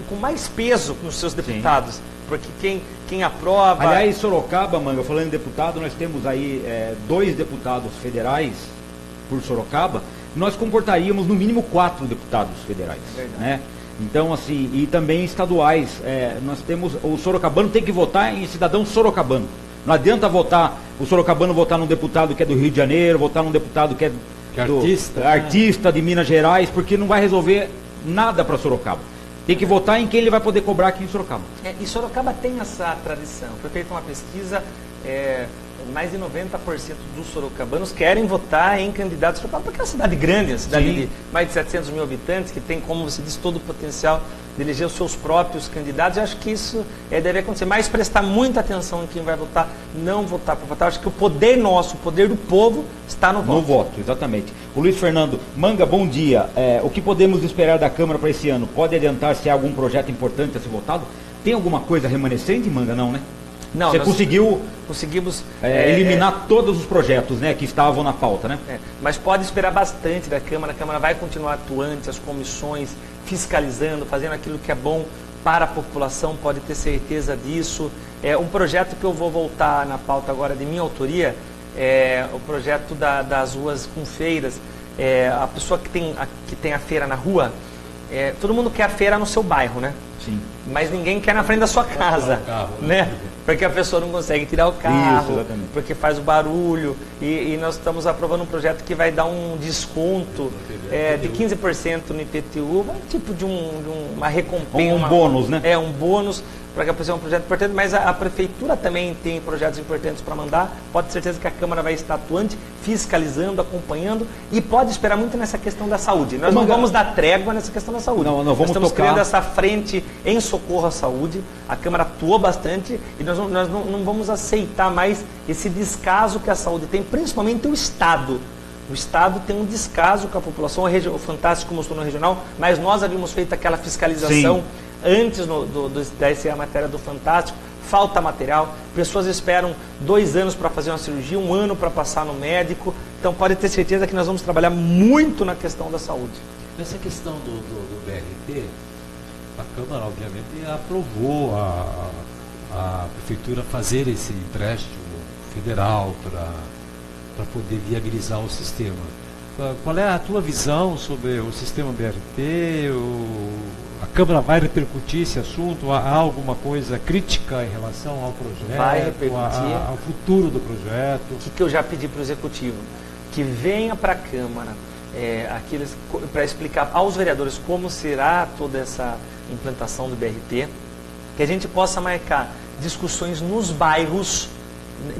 com mais peso nos seus deputados. Sim. Porque quem aprova...
Aliás, Sorocaba, Manga, falando em deputado, nós temos aí 2 deputados federais por Sorocaba. Nós comportaríamos no mínimo 4 deputados federais, né? Então, assim, e também estaduais. Nós temos, o sorocabano tem que votar em cidadão sorocabano. Não adianta o sorocabano votar num deputado que é do Rio de Janeiro, votar num deputado que é artista de Minas Gerais, porque não vai resolver nada para Sorocaba. Tem que votar em quem ele vai poder cobrar aqui em Sorocaba.
E Sorocaba tem essa tradição. Foi feita uma pesquisa mais de 90% dos sorocabanos querem votar em candidatos Sorocaba, porque é uma cidade grande, uma cidade de mais de 700 mil habitantes, que tem, como você disse, todo o potencial de eleger os seus próprios candidatos. Eu acho que isso deve acontecer, mas prestar muita atenção em quem vai votar, não votar por votar. Eu acho que o poder nosso, o poder do povo está no voto.
No voto, exatamente. O Luiz Fernando, Manga, bom dia. O que podemos esperar da Câmara para esse ano? Pode adiantar se há algum projeto importante a ser votado? Tem alguma coisa remanescente, Manga? Não, né?
Não,
você
conseguimos
eliminar todos os projetos, né, que estavam na pauta, né?
Mas pode esperar bastante da Câmara. A Câmara vai continuar atuante, as comissões fiscalizando, fazendo aquilo que é bom para a população, pode ter certeza disso. Um projeto que eu vou voltar na pauta agora de minha autoria é o projeto das ruas com feiras. A pessoa que tem a feira na rua, todo mundo quer a feira no seu bairro, né?
Sim.
Mas ninguém quer na frente da sua casa, né? Porque a pessoa não consegue tirar o carro,
isso,
porque faz o barulho. E nós estamos aprovando um projeto que vai dar um desconto de 15% no IPTU, um tipo de uma recompensa.
Um bônus, né?
Um bônus, para que a pessoa é um projeto importante, mas a Prefeitura também tem projetos importantes para mandar. Pode ter certeza que a Câmara vai estar atuante, fiscalizando, acompanhando, e pode esperar muito nessa questão da saúde. Nós não vamos dar trégua nessa questão da saúde.
Nós
estamos criando essa frente em socorro à saúde. A Câmara atuou bastante e nós não vamos aceitar mais esse descaso que a saúde tem, principalmente o Estado. O Estado tem um descaso com a população. O Fantástico mostrou no regional, mas nós havíamos feito aquela fiscalização. Sim. Antes dessa matéria do Fantástico, falta material, pessoas esperam 2 anos para fazer uma cirurgia, 1 ano para passar no médico. Então pode ter certeza que nós vamos trabalhar muito na questão da saúde.
Nessa questão do BRT, a Câmara obviamente aprovou a Prefeitura fazer esse empréstimo federal para poder viabilizar o sistema. Qual é a tua visão sobre o sistema BRT? A Câmara vai repercutir esse assunto? Há alguma coisa crítica em relação ao projeto?
Vai repercutir.
Ao futuro do projeto?
O que eu já pedi para o Executivo? Que venha para a Câmara para explicar aos vereadores como será toda essa implantação do BRT, que a gente possa marcar discussões nos bairros,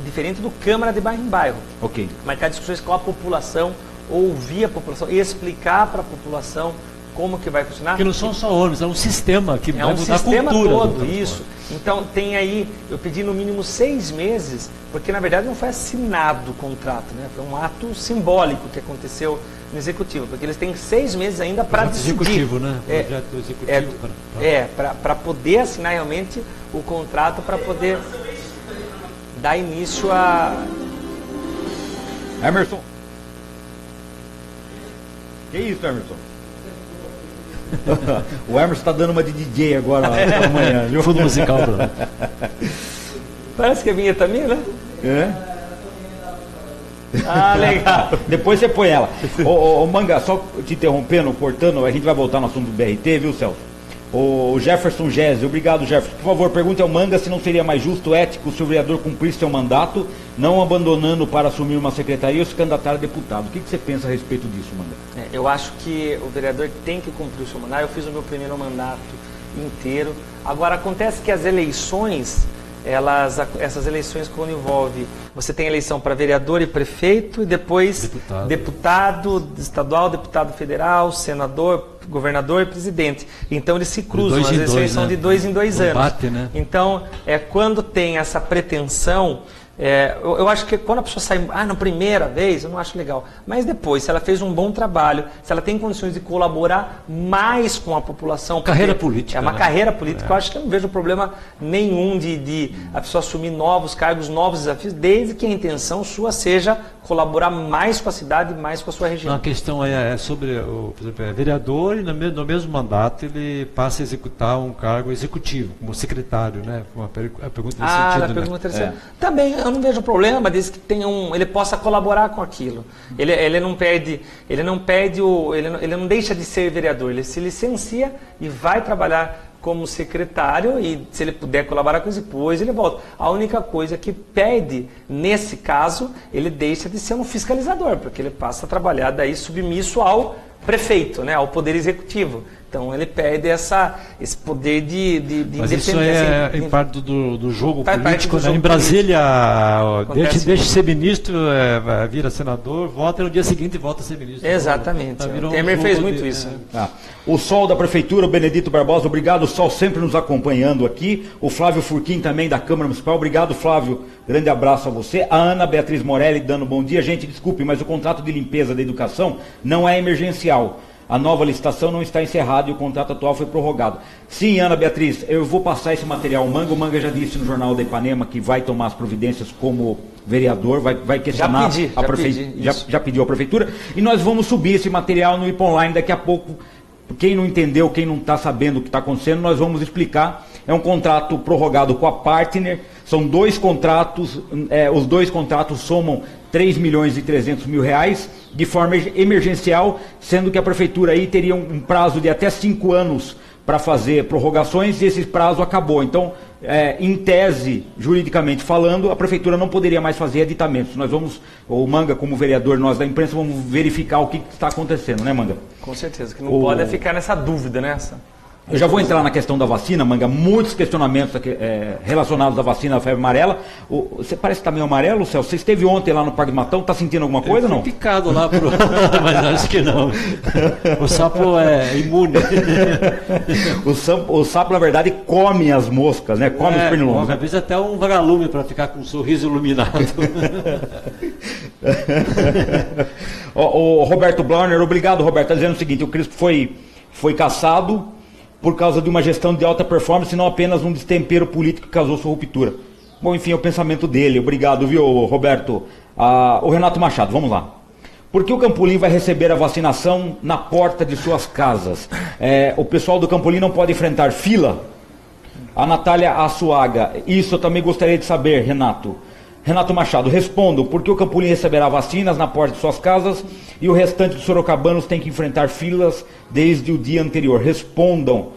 diferente do Câmara de bairro em bairro.
Ok.
Marcar discussões com a população, ouvir a população e explicar para a população como que vai funcionar.
Porque não são só ônibus, é um sistema que vai mudar a
sistema
cultura
todo, isso. Então tem aí, eu pedi no mínimo 6 meses, porque na verdade não foi assinado o contrato, né? Foi um ato simbólico que aconteceu no Executivo, porque eles têm 6 meses ainda para decidir.
Executivo, né? Projeto executivo.
Para poder assinar realmente o contrato, para poder dar início a...
Emerson. Que isso, Emerson? O Emerson está dando uma de DJ agora amanhã, viu?
Fundo musical, Bruno.
Parece que é vinheta minha, né? Ah, legal.
Depois você põe ela. Ô, Manga, só te interrompendo, cortando, a gente vai voltar no assunto do BRT, viu, Celso? O Jefferson Gese, obrigado, Jefferson. Por favor, pergunte ao Manga se não seria mais justo, ético, se o vereador cumprisse seu mandato, não abandonando para assumir uma secretaria ou se candidatar a deputado. O que você pensa a respeito disso, Manga?
Eu acho que o vereador tem que cumprir o seu mandato. Eu fiz o meu primeiro mandato inteiro. Agora, acontece que as eleições, essas eleições quando envolve, você tem eleição para vereador e prefeito e depois deputado estadual, deputado federal, senador, governador e presidente. Então eles se cruzam, as eleições são de 2 em 2 anos.
Bate, né?
Então, quando tem essa pretensão, eu acho que quando a pessoa sai na primeira vez, eu não acho legal. Mas depois, se ela fez um bom trabalho, se ela tem condições de colaborar mais com a população...
Carreira política.
É uma carreira política. Eu acho que eu não vejo problema nenhum de a pessoa assumir novos cargos, novos desafios, desde que a intenção sua seja colaborar mais com a cidade, mais com a sua região.
A questão é sobre, por exemplo, vereador e no mesmo mandato ele passa a executar um cargo executivo, como secretário, né? Uma pergunta nesse sentido.
Pergunta interessante. Também eu não vejo problema, desde que tenha ele possa colaborar com aquilo. Ele não deixa de ser vereador, ele se licencia e vai trabalhar como secretário e se ele puder colaborar com isso, depois ele volta. A única coisa que pede, nesse caso, ele deixa de ser um fiscalizador, porque ele passa a trabalhar daí submisso ao prefeito, né, ao poder executivo. Então ele perde esse poder de
Mas
independência.
isso é em parte do jogo
Faz parte
político,
do
né?
jogo
Em Brasília,
Acontece
deixa de
muito.
ser ministro, vira senador, vota e no dia seguinte volta a ser ministro.
Exatamente.
Então, virou
O Temer
jogo
fez muito isso.
O Sol da Prefeitura, o Benedito Barbosa, obrigado, Sol, sempre nos acompanhando aqui. O Flávio Furquim também da Câmara Municipal, obrigado, Flávio, grande abraço a você. A Ana Beatriz Morelli dando bom dia. Gente, desculpe, mas o contrato de limpeza da educação não é emergencial. A nova licitação não está encerrada e o contrato atual foi prorrogado. Sim, Ana Beatriz, eu vou passar esse material ao Manga. O Manga já disse no Jornal da Ipanema que vai tomar as providências como vereador, vai questionar a prefeitura. Já pediu à prefeitura. E nós vamos subir esse material no IP Online daqui a pouco. Quem não entendeu, quem não está sabendo o que está acontecendo, nós vamos explicar. É um contrato prorrogado com a Partner, são 2 contratos, os 2 contratos somam 3 milhões e 300 mil reais, de forma emergencial, sendo que a prefeitura aí teria um prazo de até 5 anos para fazer prorrogações, e esse prazo acabou. Então, em tese, juridicamente falando, a prefeitura não poderia mais fazer aditamentos. Nós vamos, o Manga como vereador, nós da imprensa, vamos verificar o que está acontecendo, né, Manga?
Com certeza, que não pode ficar nessa dúvida, né?
Eu já vou entrar na questão da vacina, Manga, muitos questionamentos aqui, relacionados à vacina da febre amarela. Você parece que está meio amarelo, Celso. Você esteve ontem lá no Parque do Matão, está sentindo alguma coisa ou não?
Picado lá, mas acho que não. O sapo é imune.
O sapo, na verdade, come as moscas, né? Come os pernilongos.
Às vezes até um vagalume para ficar com um sorriso iluminado.
O Roberto Blauner, obrigado, Roberto. Está dizendo o seguinte: o Crispo foi cassado por causa de uma gestão de alta performance, não apenas um destempero político que causou sua ruptura. Bom, enfim, é o pensamento dele. Obrigado, viu, Roberto? O Renato Machado, vamos lá. Por que o Campolim vai receber a vacinação na porta de suas casas? O pessoal do Campolim não pode enfrentar fila? A Natália Assuaga, isso eu também gostaria de saber, Renato. Renato Machado, respondo, por que o Campolim receberá vacinas na porta de suas casas e o restante dos sorocabanos tem que enfrentar filas desde o dia anterior? Respondam.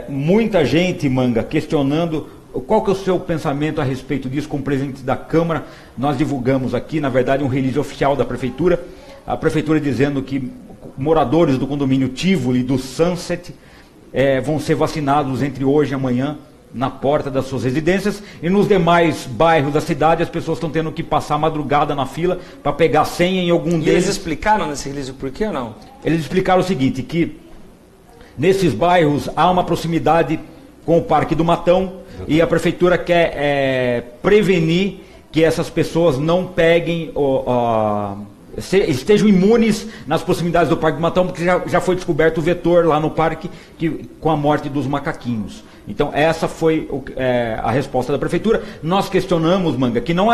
Muita gente, Manga, questionando qual que é o seu pensamento a respeito disso. Como presidente da Câmara, nós divulgamos aqui, na verdade, um release oficial da Prefeitura, a Prefeitura dizendo que moradores do condomínio Tivoli, do Sunset, vão ser vacinados entre hoje e amanhã, na porta das suas residências, e nos demais bairros da cidade as pessoas estão tendo que passar a madrugada na fila para pegar senha em algum deles.
E eles explicaram nesse release o porquê ou não?
Eles explicaram o seguinte, que nesses bairros há uma proximidade com o Parque do Matão e a prefeitura quer prevenir que essas pessoas não peguem estejam imunes nas proximidades do Parque do Matão, porque já foi descoberto o vetor lá no parque com a morte dos macaquinhos. Então essa foi a resposta da prefeitura. Nós questionamos, Manga, que não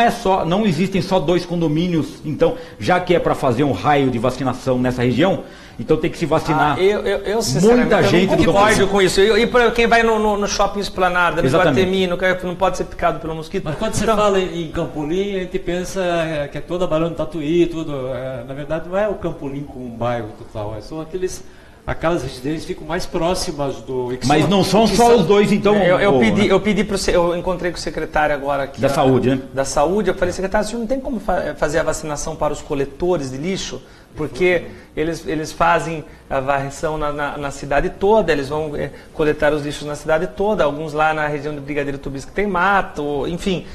existem só 2 condomínios, então, já que é para fazer um raio de vacinação nessa região, então tem que se vacinar muita gente.
Eu não concordo com isso. E para quem vai no shopping Esplanada, no Guatemi, não pode ser picado pelo mosquito.
Mas quando você fala em Campolim, a gente pensa que é toda Barão do Tatuí, tudo. Na verdade não é o Campolim como um bairro total, são aquelas residências ficam mais próximas do...
Mas não são só os 2, então...
Eu pedi para você, eu encontrei com o secretário agora aqui...
Da saúde, né?
Da saúde, eu falei, secretário, o senhor não tem como fazer a vacinação para os coletores de lixo? Porque eles fazem a varrição na cidade toda, eles vão coletar os lixos na cidade toda, alguns lá na região do Brigadeiro Tubis que tem mato, enfim.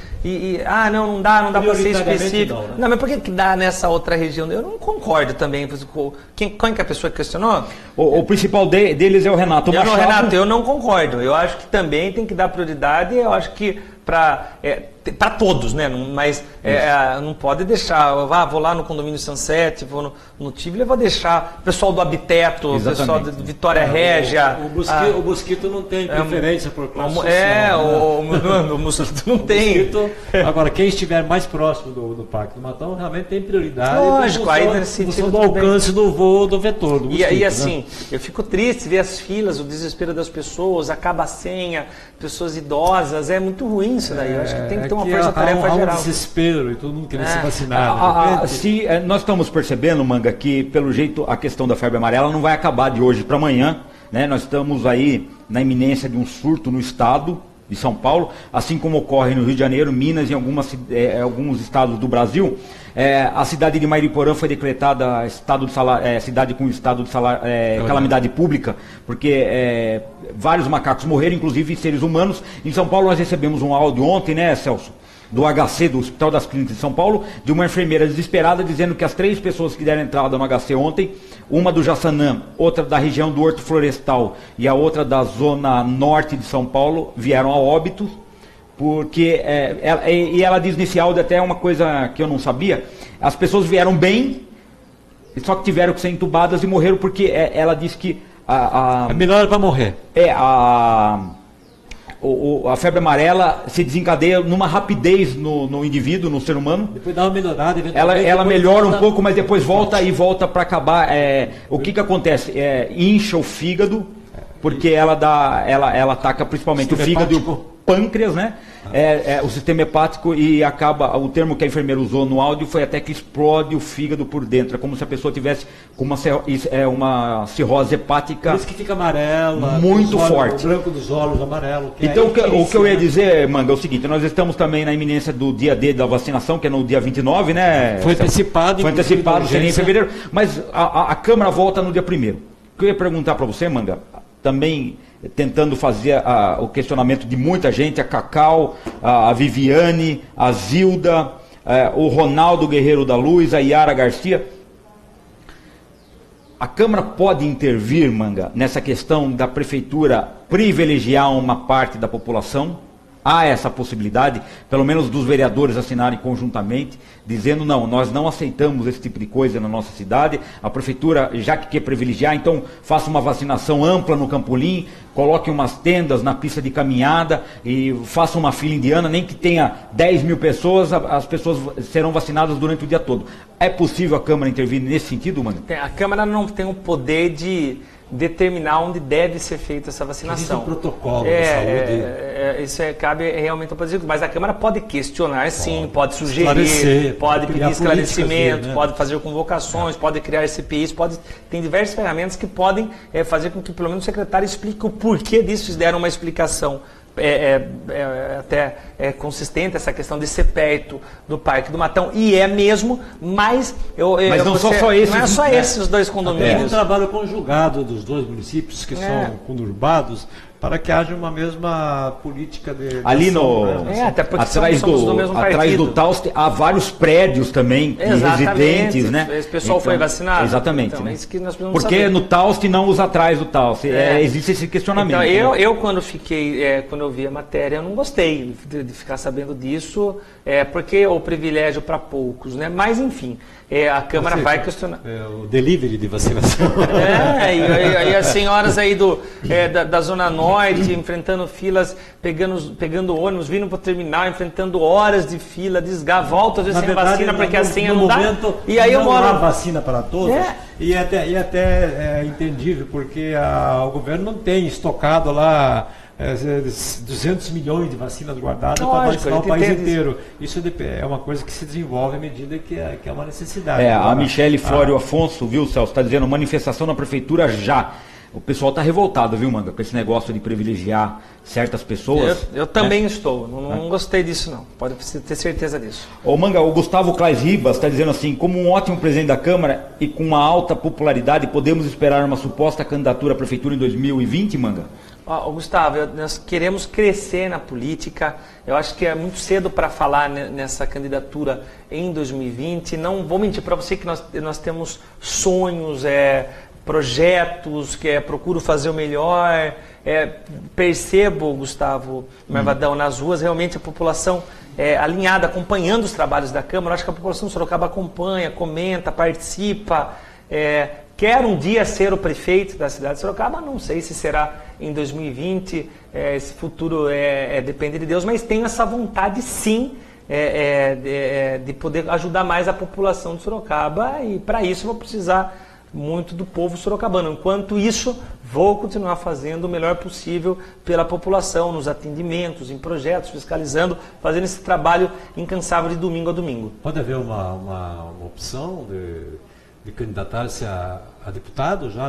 Não dá para ser específico.
Não, né?
Não, mas por que dá nessa outra região? Eu não concordo também. Quem que a pessoa questionou?
O principal deles é o Renato Machado.
Renato, eu não concordo. Eu acho que também tem que dar prioridade, eu acho que para todos, né? Mas não pode deixar, vou lá no condomínio Sunset, vou no Tivoli, eu vou deixar o pessoal do Habiteto, o pessoal de Vitória Régia.
O mosquito não tem preferência por classe social.
O mosquito não tem.
Agora, quem estiver mais próximo do Parque do Matão realmente tem prioridade.
Lógico, aí nesse
do alcance do voo do vetor. Do mosquito,
e assim, eu fico triste ver as filas, o desespero das pessoas, acaba a senha, pessoas idosas, é muito ruim isso daí. Eu acho que tem que ter uma força-tarefa geral.
Há um desespero e todo mundo querendo se vacinar.
Nós estamos percebendo, Manga, que pelo jeito a questão da febre amarela não vai acabar de hoje para amanhã, né? Nós estamos aí na iminência de um surto no estado, de São Paulo, assim como ocorre no Rio de Janeiro, Minas e alguns estados do Brasil. A cidade de Mairiporã foi decretada cidade com estado de calamidade pública, porque vários macacos morreram, inclusive seres humanos. Em São Paulo nós recebemos um áudio ontem, né, Celso? Do HC, do Hospital das Clínicas de São Paulo, de uma enfermeira desesperada dizendo que as 3 pessoas que deram entrada no HC ontem, uma do Jaçanã, outra da região do Horto Florestal e a outra da zona norte de São Paulo, vieram a óbito, porque, e ela diz nesse áudio até uma coisa que eu não sabia, as pessoas vieram bem, só que tiveram que ser entubadas e morreram porque ela disse que...
É melhor para morrer.
A febre amarela se desencadeia numa rapidez no indivíduo, no ser humano.
Depois dá uma melhorada.
Ela melhora um pouco, mas depois volta para acabar. O que acontece? Incha o fígado, porque ela ataca principalmente o fígado e o pâncreas, né? O sistema hepático, e acaba, o termo que a enfermeira usou no áudio foi até que explode o fígado por dentro. É como se a pessoa tivesse com uma cirrose hepática.
Por isso que fica amarela,
muito forte.
O branco dos olhos amarelo.
Então o que eu ia dizer, Manga, é o seguinte: nós estamos também na iminência do dia D da vacinação, que é no dia 29, né?
Foi antecipado.
Foi antecipado, seria em fevereiro, mas a Câmara volta no dia 1º. O que eu ia perguntar para você, Manga, também tentando fazer o questionamento de muita gente, a Cacau, a Viviane, a Zilda, o Ronaldo Guerreiro da Luz, a Yara Garcia. A Câmara pode intervir, Manga, nessa questão da Prefeitura privilegiar uma parte da população? Há essa possibilidade, pelo menos dos vereadores assinarem conjuntamente, dizendo: não, nós não aceitamos esse tipo de coisa na nossa cidade, a Prefeitura, já que quer privilegiar, então faça uma vacinação ampla no Campolim, coloque umas tendas na pista de caminhada e faça uma fila indiana, nem que tenha 10 mil pessoas, as pessoas serão vacinadas durante o dia todo. É possível a Câmara intervir nesse sentido, Manga?
A Câmara não tem o poder de determinar onde deve ser feita essa vacinação.
Existe um protocolo de saúde.
Isso cabe realmente ao Poder Executivo. Mas a Câmara pode questionar, sim, pode sugerir, pode pedir esclarecimento, né? Pode fazer convocações, pode criar CPIs, tem diversas ferramentas que podem fazer com que pelo menos o secretário explique o porquê disso, deram uma explicação. Até consistente essa questão de ser perto do Parque do Matão, e mesmo, mas
não só esses,
não é só esses dois condomínios.
É um trabalho conjugado dos dois municípios que são conurbados, para que haja uma mesma política de
ali
até porque
atrás
do mesmo
atrás do Tauste há vários prédios também de residentes, né?
Esse pessoal foi vacinado.
Exatamente.
Então,
né?
é isso que nós precisamos
porque
saber.
No Tauste não os atrás do Tauste. Existe esse questionamento.
Então, eu quando eu vi a matéria, eu não gostei de ficar sabendo disso, porque o privilégio para poucos, né? Mas enfim, a Câmara vai questionar.
O delivery de vacinação.
E as senhoras aí da Zona Norte enfrentando filas, pegando ônibus, vindo para o terminal, enfrentando horas de fila, volta às vezes sem vacina, porque a senha não dá. E aí
não há vacina para todos. E até é entendível, porque o governo não tem estocado lá 200 milhões de vacinas guardadas para vacinar o país inteiro. Isso é uma coisa que se desenvolve à medida que é uma necessidade.
A Michele Flório Afonso, viu, Celso, está dizendo: manifestação na prefeitura já. O pessoal está revoltado, viu, Manga, com esse negócio de privilegiar certas pessoas.
Eu também estou, não gostei disso não, pode ter certeza disso.
Ô Manga, o Gustavo Claes Ribas está dizendo assim: como um ótimo presidente da Câmara e com uma alta popularidade, podemos esperar uma suposta candidatura à prefeitura em 2020, Manga?
Gustavo, nós queremos crescer na política. Eu acho que é muito cedo para falar nessa candidatura em 2020. Não vou mentir para você que nós temos sonhos, projetos, procuro fazer o melhor. Percebo, Gustavo Marvadão, nas ruas realmente a população alinhada, acompanhando os trabalhos da Câmara. Eu acho que a população de Sorocaba acompanha, comenta, participa. Quer um dia ser o prefeito da cidade de Sorocaba, não sei se será em 2020, esse futuro depende de Deus, mas tenho essa vontade sim de poder ajudar mais a população de Sorocaba, e para isso vou precisar muito do povo sorocabano. Enquanto isso, vou continuar fazendo o melhor possível pela população, nos atendimentos, em projetos, fiscalizando, fazendo esse trabalho incansável de domingo a domingo.
Pode haver uma opção de candidatar-se a deputado já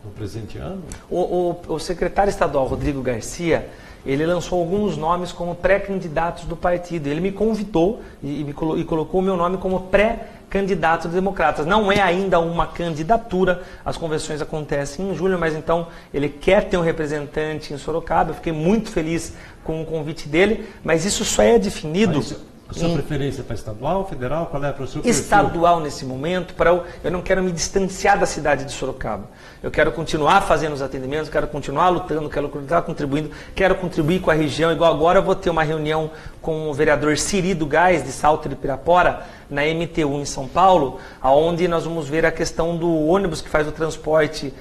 no presente ano?
O secretário estadual Rodrigo Garcia, ele lançou alguns nomes como pré-candidatos do partido. Ele me convidou e colocou o meu nome como pré-candidato dos democratas. Não é ainda uma candidatura, as convenções acontecem em julho, mas então ele quer ter um representante em Sorocaba. Eu fiquei muito feliz com o convite dele, mas isso só é definido...
A sua preferência para estadual, federal? Qual é para o seu perfil?
Estadual nesse momento, eu não quero me distanciar da cidade de Sorocaba. Eu quero continuar fazendo os atendimentos, quero continuar lutando, quero continuar contribuindo, quero contribuir com a região. Igual agora eu vou ter uma reunião com o vereador Siri do Gás, de Salto de Pirapora, na MTU em São Paulo, onde nós vamos ver a questão do ônibus que faz o transporte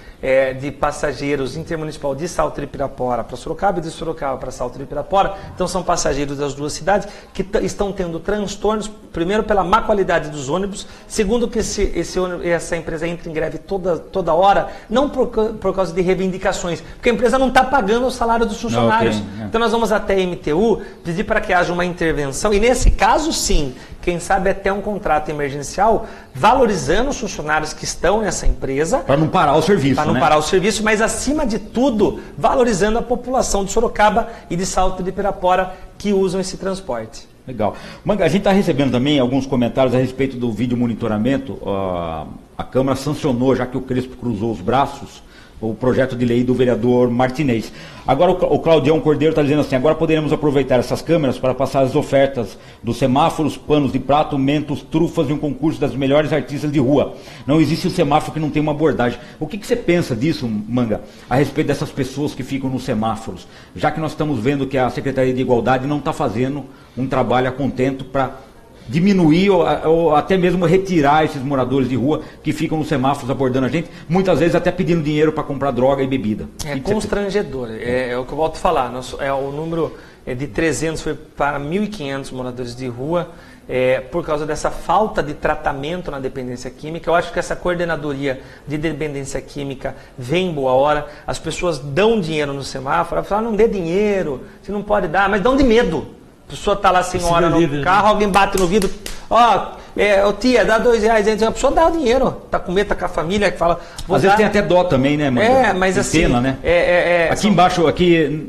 de passageiros intermunicipal de Salto de Pirapora para Sorocaba e de Sorocaba para Salto de Pirapora. Então são passageiros das duas cidades que estão tendo transtornos, primeiro pela má qualidade dos ônibus, segundo que essa empresa entra em greve toda hora, não por causa de reivindicações, porque a empresa não está pagando o salário dos funcionários. Okay. Então nós vamos até a MTU pedir para que haja uma intervenção, e nesse caso sim, quem sabe até um contrato emergencial, valorizando os funcionários que estão nessa empresa.
Para não parar o serviço,
Para não parar o serviço, mas acima de tudo, valorizando a população de Sorocaba e de Salto de Pirapora que usam esse transporte.
Legal. Manga, a gente está recebendo também alguns comentários a respeito do vídeo monitoramento. A Câmara sancionou, já que o Crespo cruzou os braços, o projeto de lei do vereador Martinez. Agora o Claudião Cordeiro está dizendo assim: agora poderemos aproveitar essas câmeras para passar as ofertas dos semáforos, panos de prato, mentos, trufas e um concurso das melhores artistas de rua. Não existe um semáforo que não tem uma abordagem. O que você pensa disso, Manga, a respeito dessas pessoas que ficam nos semáforos? Já que nós estamos vendo que a Secretaria de Igualdade não está fazendo um trabalho a contento para diminuir ou até mesmo retirar esses moradores de rua que ficam nos semáforos abordando a gente, muitas vezes até pedindo dinheiro para comprar droga e bebida.
É constrangedor, é o que eu volto a falar. O número de 300 foi para 1.500 moradores de rua, por causa dessa falta de tratamento na dependência química. Eu acho que essa coordenadoria de dependência química vem em boa hora. As pessoas dão dinheiro no semáforo, não dê dinheiro, você não pode dar, mas dão de medo. A pessoa está lá sem hora no carro, alguém bate no vidro, tia, dá R$2, a pessoa dá o dinheiro, está com medo, está com a família, que fala...
Às vezes tem até dó também, né, mano?
Mas assim...
Pena, né? Aqui embaixo,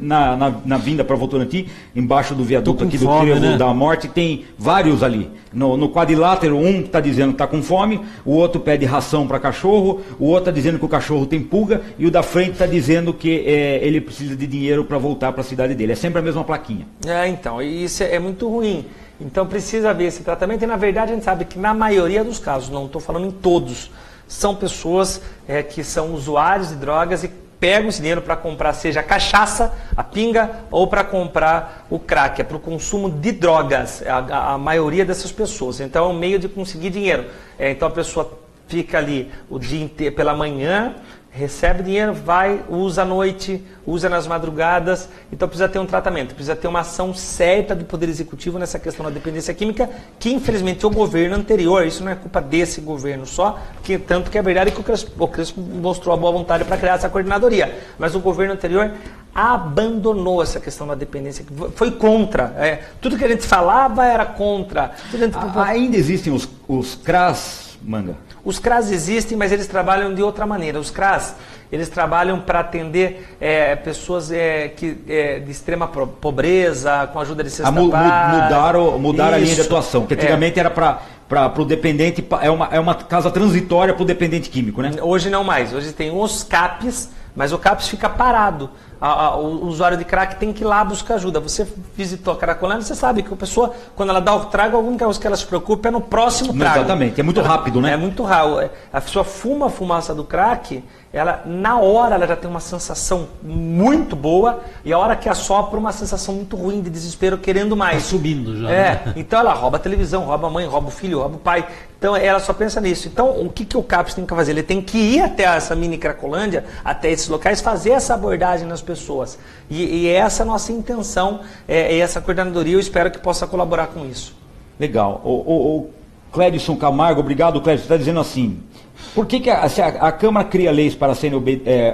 na vinda para Votorantim, embaixo do viaduto aqui do Trevo da Morte, tem vários ali. No quadrilátero, um está dizendo que está com fome, o outro pede ração para cachorro, o outro está dizendo que o cachorro tem pulga, e o da frente está dizendo que ele precisa de dinheiro para voltar para a cidade dele. É sempre a mesma plaquinha.
Então, isso é muito ruim. Então precisa haver esse tratamento, e na verdade a gente sabe que na maioria dos casos, não estou falando em todos, são pessoas que são usuários de drogas e pegam esse dinheiro para comprar, seja a cachaça, a pinga, ou para comprar o crack, para o consumo de drogas, a maioria dessas pessoas. Então é um meio de conseguir dinheiro. Então a pessoa fica ali o dia inteiro, pela manhã, recebe dinheiro, vai, usa à noite, usa nas madrugadas. Então precisa ter um tratamento, precisa ter uma ação certa do Poder Executivo nessa questão da dependência química, que infelizmente o governo anterior, isso não é culpa desse governo só, que tanto que é verdade que o Crespo mostrou a boa vontade para criar essa coordenadoria, mas o governo anterior abandonou essa questão da dependência, foi contra. Tudo que a gente falava era contra.
Ainda existem os CRAS, Manga?
Os CRAS existem, mas eles trabalham de outra maneira. Os CRAS, eles trabalham para atender pessoas de extrema pobreza, com ajuda de cesta básica.
Mudaram a linha de atuação, que antigamente era para o dependente, é uma casa transitória para o dependente químico, né?
Hoje não mais, hoje tem os CAPs, mas o CAPs fica parado. O usuário de crack tem que ir lá buscar ajuda. Você visitou a Cracolândia, você sabe que a pessoa, quando ela dá o trago, algum que ela se preocupa é no próximo trago.
Exatamente, é muito rápido, né?
É muito rápido. A pessoa fuma a fumaça do crack, na hora ela já tem uma sensação muito boa, e a hora que assopra, uma sensação muito ruim, de desespero, querendo mais.
Tá subindo já.
Então ela rouba a televisão, rouba a mãe, rouba o filho, rouba o pai. Então ela só pensa nisso. Então o que o CAPS tem que fazer? Ele tem que ir até essa mini Cracolândia, até esses locais, fazer essa abordagem nas pessoas. E essa é a nossa intenção, essa coordenadoria, eu espero que possa colaborar com isso.
Legal. O Clédson Camargo, obrigado, Clédson, está dizendo assim: por que se a Câmara cria leis para serem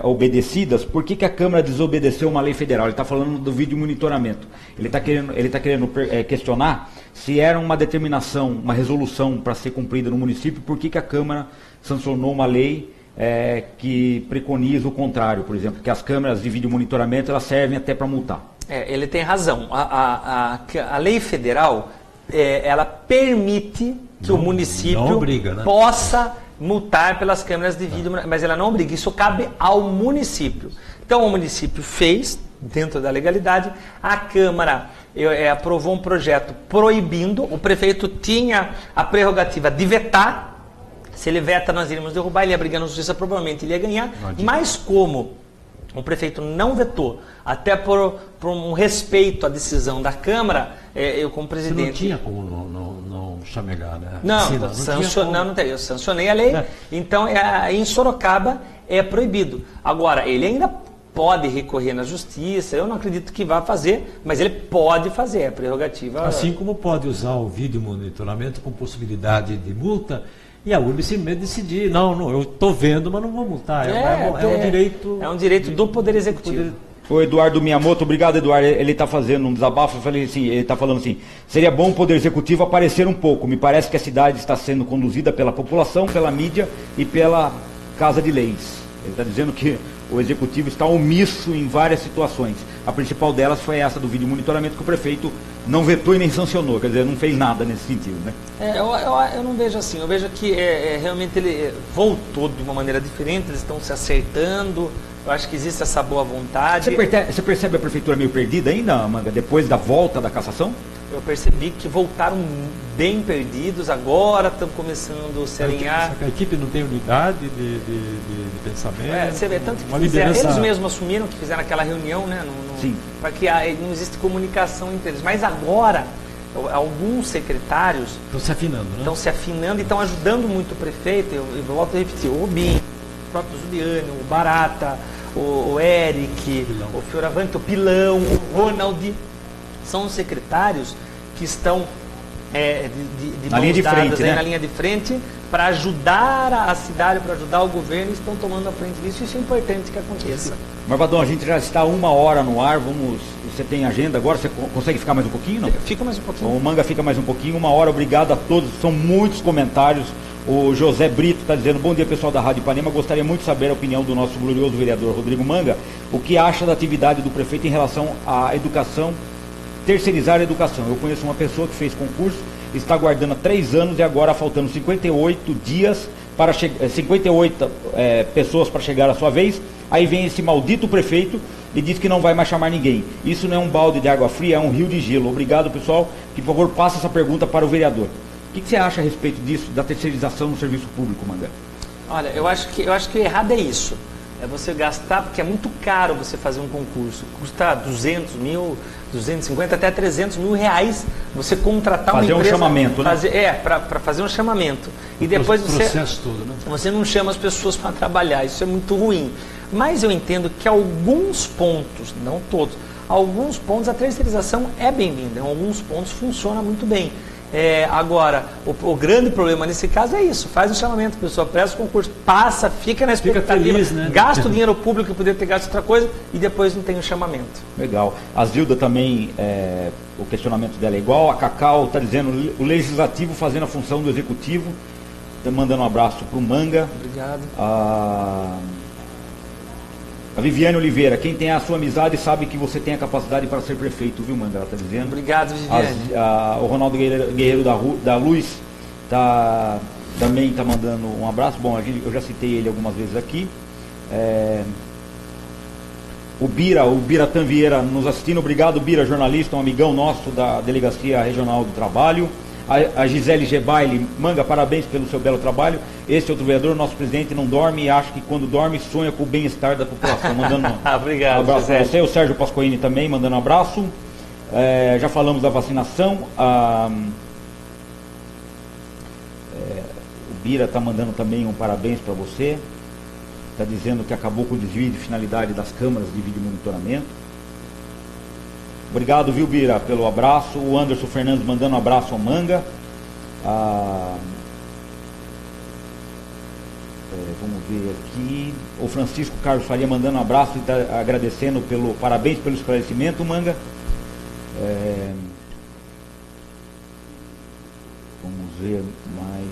obedecidas, por que a Câmara desobedeceu uma lei federal? Ele está falando do vídeo monitoramento. Ele está querendo questionar se era uma determinação, uma resolução para ser cumprida no município, por que a Câmara sancionou uma lei que preconiza o contrário, por exemplo, que as câmeras de vídeo monitoramento elas servem até para multar.
Ele tem razão. A lei federal, ela permite que o município
obriga, né?
possa multar pelas câmeras de vídeo, mas ela não obriga. Isso cabe ao município. Então o município fez, dentro da legalidade, a Câmara aprovou um projeto proibindo, o prefeito tinha a prerrogativa de vetar. Se ele veta, nós iríamos derrubar, ele ia brigar na justiça, provavelmente ele ia ganhar. Mas como o prefeito não vetou, até por um respeito à decisão da Câmara, eu como presidente...
Você não tinha como não chamegar, né?
Eu sancionei a lei, então em Sorocaba é proibido. Agora, ele ainda pode recorrer na justiça, eu não acredito que vá fazer, mas ele pode fazer, é prerrogativa.
Assim como pode usar o vídeo monitoramento com possibilidade de multa, e a URB simplesmente decidir, não, eu estou vendo, mas não vou multar. É um direito...
É um direito do Poder Executivo.
O Eduardo Miyamoto, obrigado Eduardo, ele está fazendo um desabafo, eu falei assim, ele está falando assim, seria bom o Poder Executivo aparecer um pouco, me parece que a cidade está sendo conduzida pela população, pela mídia e pela Casa de Leis. Ele está dizendo que o Executivo está omisso em várias situações. A principal delas foi essa do vídeo monitoramento que o prefeito não vetou e nem sancionou, quer dizer, não fez nada nesse sentido, né?
Eu não vejo assim, eu vejo que realmente ele voltou de uma maneira diferente, eles estão se acertando, eu acho que existe essa boa vontade.
Você percebe a prefeitura meio perdida ainda, Manga, depois da volta da cassação?
Eu percebi que voltaram bem perdidos, agora estão começando a se alinhar.
A equipe não tem unidade de pensamento.
Você vê, tanto que eles mesmos assumiram que fizeram aquela reunião, né? Para que não existe comunicação entre eles. Mas agora, alguns secretários
estão se afinando, né?
Estão se afinando e estão ajudando muito o prefeito. Eu volto a repetir, o Rubim, o próprio Zuliano, o Barata, o Eric, o Fioravante, o Pilão, o Ronald. São os secretários que estão
na linha de frente, né?
Na linha de frente para ajudar a cidade, para ajudar o governo, e estão tomando a frente disso. Isso é importante que aconteça.
Marvadão, a gente já está 1 hora no ar, você tem agenda agora, você consegue ficar mais um pouquinho? Não?
Fica mais um pouquinho.
O Manga fica mais um pouquinho, 1 hora, obrigado a todos, são muitos comentários. O José Brito está dizendo, bom dia pessoal da Rádio Ipanema, gostaria muito de saber a opinião do nosso glorioso vereador Rodrigo Manga, o que acha da atividade do prefeito em relação à educação, terceirizar a educação. Eu conheço uma pessoa que fez concurso, está aguardando há 3 anos e agora faltando 58 dias para 58 pessoas para chegar à sua vez. Aí vem esse maldito prefeito e diz que não vai mais chamar ninguém. Isso não é um balde de água fria, é um rio de gelo. Obrigado, pessoal, que por favor passe essa pergunta para o vereador. O que você acha a respeito disso, da terceirização no serviço público, Manga?
Olha, eu acho que o errado é isso. É você gastar, porque é muito caro você fazer um concurso. Custa 200 mil, 250 até 300 mil reais você contratar uma empresa. Fazer um chamamento, né? Para fazer um chamamento. E depois
processo todo, né?
Você não chama as pessoas para trabalhar. Isso é muito ruim. Mas eu entendo que alguns pontos, não todos, alguns pontos a terceirização é bem-vinda. Em alguns pontos funciona muito bem. Agora, o grande problema nesse caso é isso, faz o chamamento, a pessoa presta o concurso, passa, fica na expectativa,
fica feliz, né?
Gasta o dinheiro público que poderia ter gasto outra coisa e depois não tem o chamamento.
Legal. A Zilda também, o questionamento dela é igual, a Cacau está dizendo o legislativo fazendo a função do executivo, mandando um abraço para o Manga.
Obrigado.
A Viviane Oliveira, quem tem a sua amizade sabe que você tem a capacidade para ser prefeito, viu, Manga? Ela está dizendo.
Obrigado, Viviane.
O Ronaldo Guerreiro da Luz também está mandando um abraço. Bom, eu já citei ele algumas vezes aqui. O Biratã Vieira nos assistindo. Obrigado, Bira, jornalista, um amigão nosso da Delegacia Regional do Trabalho. A Gisele Gebaile, Manga, parabéns pelo seu belo trabalho. Esse outro vereador, nosso presidente, não dorme e acha que quando dorme sonha com o bem-estar da população. Mandando
obrigado,
um abraço para você. O Sérgio Pascoini também mandando um abraço. Já falamos da vacinação. O Bira está mandando também um parabéns para você. Está dizendo que acabou com o desvio de finalidade das câmaras de vídeo monitoramento. Obrigado, viu, Bira, pelo abraço. O Anderson Fernandes mandando um abraço ao Manga. Vamos ver aqui. O Francisco Carlos Faria mandando um abraço e tá agradecendo parabéns pelo esclarecimento, Manga. Vamos ver mais.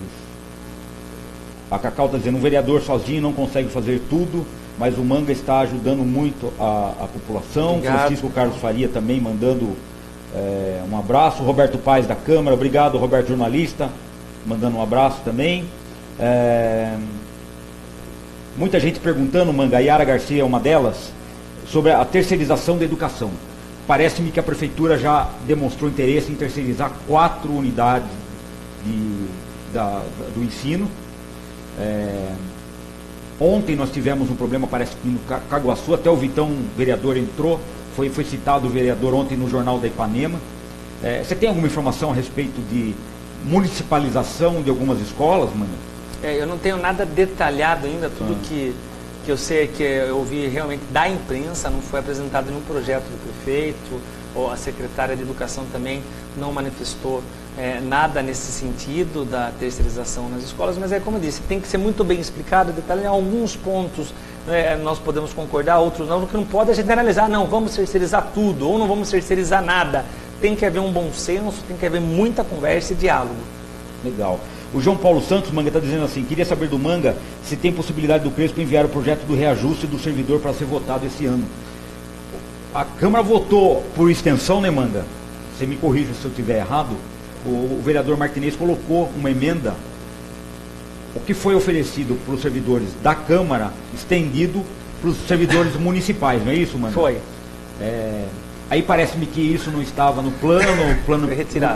A Cacau está dizendo, um vereador sozinho não consegue fazer tudo, mas o Manga está ajudando muito a população.
Obrigado.
Francisco Carlos Faria também mandando um abraço. Roberto Paes da Câmara, obrigado, Roberto, jornalista, mandando um abraço também. Muita gente perguntando, Manga, a Yara Garcia é uma delas, sobre a terceirização da educação. Parece-me que a Prefeitura já demonstrou interesse em terceirizar 4 unidades do ensino. Ontem nós tivemos um problema, parece que no Caguaçu, até o Vitão, vereador, entrou, foi citado o vereador ontem no Jornal da Ipanema. Você tem alguma informação a respeito de municipalização de algumas escolas, Manga?
Eu não tenho nada detalhado ainda, tudo que eu sei que eu ouvi realmente da imprensa, não foi apresentado nenhum projeto do prefeito, ou a secretária de Educação também não manifestou nada nesse sentido da terceirização nas escolas, mas como eu disse, tem que ser muito bem explicado, detalhar alguns pontos, nós podemos concordar, outros não, o que não pode é a gente analisar, não, vamos terceirizar tudo, ou não vamos terceirizar nada. Tem que haver um bom senso, tem que haver muita conversa e diálogo.
Legal. O João Paulo Santos, Manga, está dizendo assim, queria saber do Manga se tem possibilidade do Crespo enviar o projeto do reajuste do servidor para ser votado esse ano. A Câmara votou por extensão, né, Manga? Você me corrija se eu estiver errado. O vereador Martinez colocou uma emenda, o que foi oferecido para os servidores da Câmara, estendido para os servidores municipais, não é isso, Manga?
Foi.
Aí parece-me que isso não estava no plano, o plano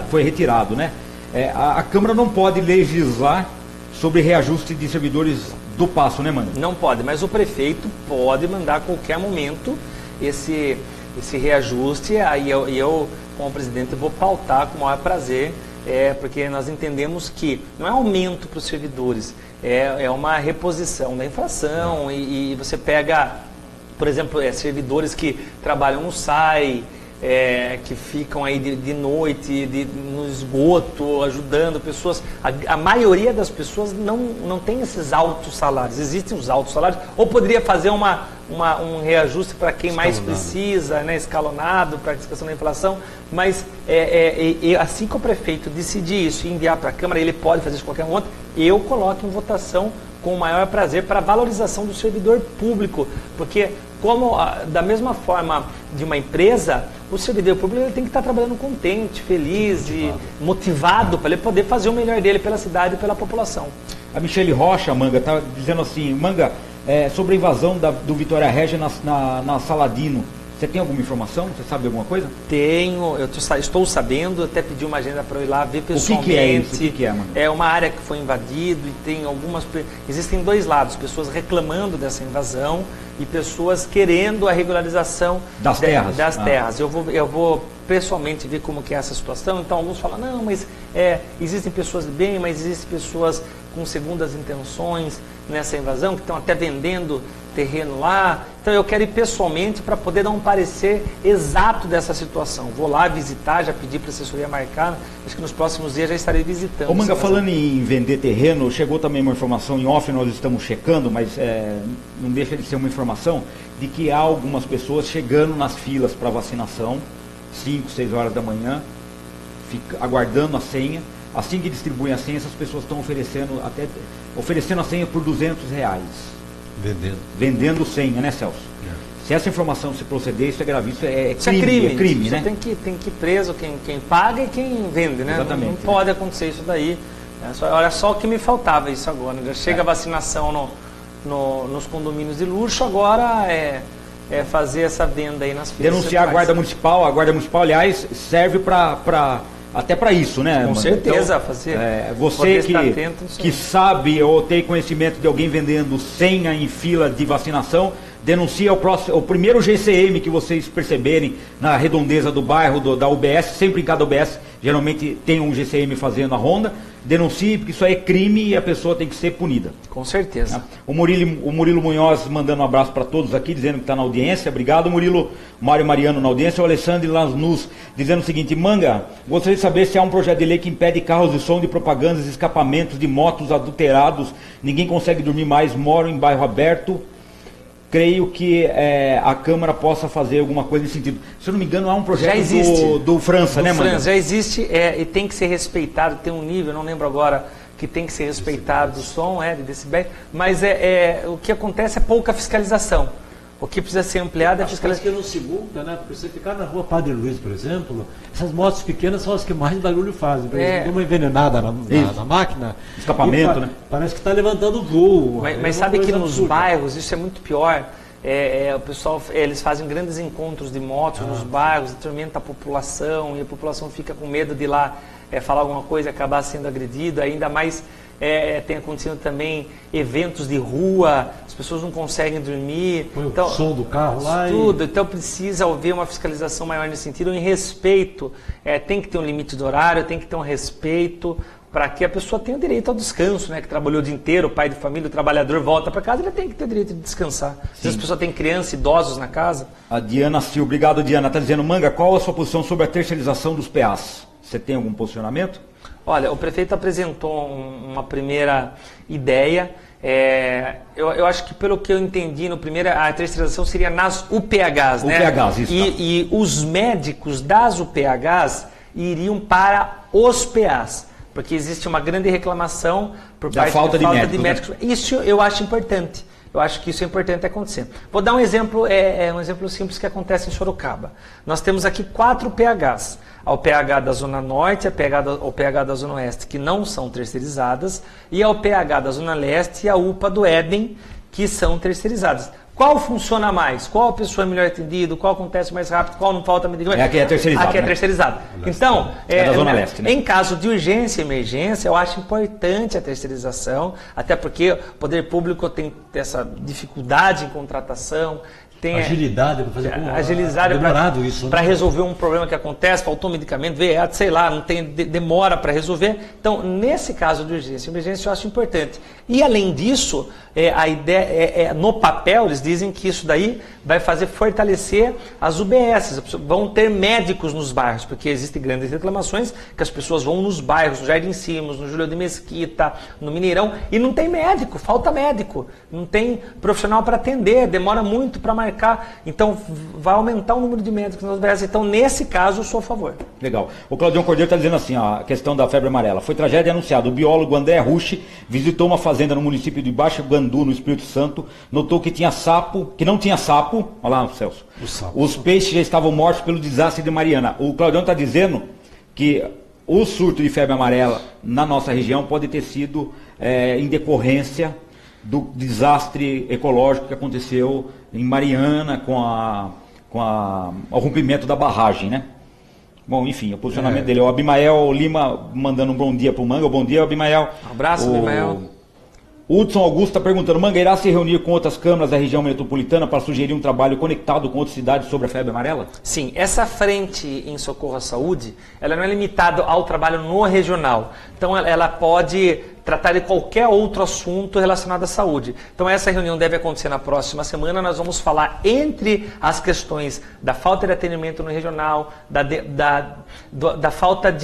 foi retirado, né? A Câmara não pode legislar sobre reajuste de servidores do Paço, né, Manga?
Não pode, mas o prefeito pode mandar a qualquer momento esse reajuste, aí eu, como presidente, vou pautar com o maior prazer, porque nós entendemos que não é aumento para os servidores, é uma reposição da inflação, e você pega, por exemplo, servidores que trabalham no SAI, que ficam aí de noite, no esgoto, ajudando pessoas. A maioria das pessoas não tem esses altos salários. Existem os altos salários, ou poderia fazer um reajuste para quem mais precisa, né, escalonado, para a questão da inflação, mas assim que o prefeito decidir isso e enviar para a Câmara, ele pode fazer isso qualquer momento, eu coloco em votação com o maior prazer para a valorização do servidor público, porque da mesma forma de uma empresa, o servidor público ele tem que estar trabalhando contente, feliz e motivado para ele poder fazer o melhor dele pela cidade e pela população.
A Michele Rocha, Manga, está dizendo assim, Manga, sobre a invasão do Vitória Régia na Saladino, você tem alguma informação? Você sabe alguma coisa?
Tenho, estou sabendo, até pedi uma agenda para eu ir lá ver pessoalmente.
O que é isso? O que é, Manga?
É uma área que foi invadida e tem existem 2 lados, pessoas reclamando dessa invasão e pessoas querendo a regularização
das terras.
Eu vou pessoalmente ver como que é essa situação. Então alguns falam, não, mas existem pessoas de bem, mas existem pessoas com segundas intenções nessa invasão, que estão até vendendo terreno lá. Então eu quero ir pessoalmente para poder dar um parecer exato dessa situação. Vou lá visitar, já pedi para a assessoria marcar, acho que nos próximos dias já estarei visitando.
Ô Manga, falando em vender terreno, chegou também uma informação em off, nós estamos checando, mas não deixa de ser uma informação de que há algumas pessoas chegando nas filas para vacinação, 5, 6 horas da manhã, aguardando a senha. Assim que distribuem a senha, essas pessoas estão oferecendo a senha por R$200. Vendendo senha, né, Celso? Se essa informação se proceder, isso é gravíssimo,
isso é crime,
né?
Tem que ir preso quem paga e quem vende, né?
Exatamente.
Não pode acontecer isso daí. Olha só o que me faltava isso agora. Chega a vacinação nos condomínios de luxo, agora fazer essa venda aí nas filas.
Denunciar a Guarda Municipal. A Guarda Municipal, aliás, serve até para isso, né?
Com certeza,
então,
fazer.
Você que sabe ou tem conhecimento de alguém vendendo senha em fila de vacinação, denuncia o primeiro GCM que vocês perceberem na redondeza do bairro, da UBS, sempre em cada UBS, geralmente tem um GCM fazendo a ronda, denuncie, porque isso aí é crime e a pessoa tem que ser punida.
Com certeza.
O Murilo Munhoz mandando um abraço para todos aqui, dizendo que está na audiência. Obrigado, Murilo. Mário Mariano na audiência. O Alessandro Lanus dizendo o seguinte, Manga, gostaria de saber se há um projeto de lei que impede carros de som de propagandas e escapamentos de motos adulterados. Ninguém consegue dormir mais, moro em bairro aberto. Creio que a Câmara possa fazer alguma coisa nesse sentido. Se eu não me engano, há um projeto do França, né, Manga?
Já existe e tem que ser respeitado, tem um nível, não lembro agora, que tem que ser respeitado o som, de decibéis, mas o que acontece é pouca fiscalização. O que precisa ser ampliado é a fiscalização.
Que não se multa, né? Porque você ficar na rua Padre Luiz, por exemplo, essas motos pequenas são as que mais barulho fazem. Por exemplo, uma envenenada na máquina.
Escapamento, né?
Parece que está levantando voo.
Mas sabe que nos bairros isso é muito pior. O pessoal, eles fazem grandes encontros de motos nos bairros, atormenta a população e a população fica com medo de ir lá falar alguma coisa e acabar sendo agredido, ainda mais. Tem acontecido também eventos de rua, as pessoas não conseguem dormir.
Põe o som do carro lá.
Tudo. Então precisa haver uma fiscalização maior nesse sentido, em respeito. Tem que ter um limite de horário, tem que ter um respeito para que a pessoa tenha direito ao descanso, né? Que trabalhou o dia inteiro, o pai de família, o trabalhador volta para casa, ele tem que ter direito de descansar. Se as pessoas têm criança, idosos na casa. A
Diana Silva, obrigado Diana, está dizendo, Manga, qual a sua posição sobre a terceirização dos PAs? Você tem algum posicionamento?
Olha, o prefeito apresentou uma primeira ideia. Eu acho que, pelo que eu entendi, a terceirização seria nas UPHs, né?
UPHs, isso.
E os médicos das UPHs iriam para os PAs, porque existe uma grande reclamação por parte da falta de médicos. Né? Isso eu acho importante. Eu acho que isso é importante acontecer. Vou dar um exemplo, um exemplo simples que acontece em Sorocaba. Nós temos aqui 4 PHs. A UPH da Zona Norte, a UPH da Zona Oeste, que não são terceirizadas, e a UPH da Zona Leste e a UPA do Éden, que são terceirizadas. Qual funciona mais? Qual pessoa é melhor atendida? Qual acontece mais rápido? Qual não falta medicamento?
Aqui é terceirizado.
Aqui é terceirizado. Então,
da Zona Leste, né?
Em caso de urgência e emergência, eu acho importante a terceirização, até porque o poder público tem essa dificuldade em contratação, tem
agilidade para fazer
demorado
isso,
para resolver um problema que acontece, faltou um medicamento, sei lá, não tem demora para resolver. Então, nesse caso de urgência e emergência, eu acho importante. E além disso, a ideia no papel eles dizem que isso daí vai fazer fortalecer as UBSs, vão ter médicos nos bairros, porque existem grandes reclamações que as pessoas vão nos bairros, no Jardim Simos, no Júlio de Mesquita, no Mineirão, e não tem médico, falta médico, não tem profissional para atender, demora muito para marcar, então vai aumentar o número de médicos nas UBS. Então, nesse caso, eu sou a favor.
Legal. O Claudião Cordeiro está dizendo assim, a questão da febre amarela. Foi tragédia anunciada. O biólogo André Rucci visitou uma fazenda no município de Baixo Guandu, no Espírito Santo, notou que não tinha sapo, olha lá, Celso. Os peixes já estavam mortos pelo desastre de Mariana. O Claudião está dizendo que o surto de febre amarela na nossa região pode ter sido em decorrência do desastre ecológico que aconteceu em Mariana com o rompimento da barragem, né? Bom, enfim, o posicionamento dele. O Abimael Lima mandando um bom dia para o Manga. Bom dia, Abimael.
Um abraço, Abimael.
O Hudson Augusto está perguntando, Manga irá se reunir com outras câmaras da região metropolitana para sugerir um trabalho conectado com outras cidades sobre a febre amarela?
Sim, essa frente em socorro à saúde, ela não é limitada ao trabalho no regional. Então ela pode tratar de qualquer outro assunto relacionado à saúde. Então essa reunião deve acontecer na próxima semana. Nós vamos falar entre as questões da falta de atendimento no regional, da falta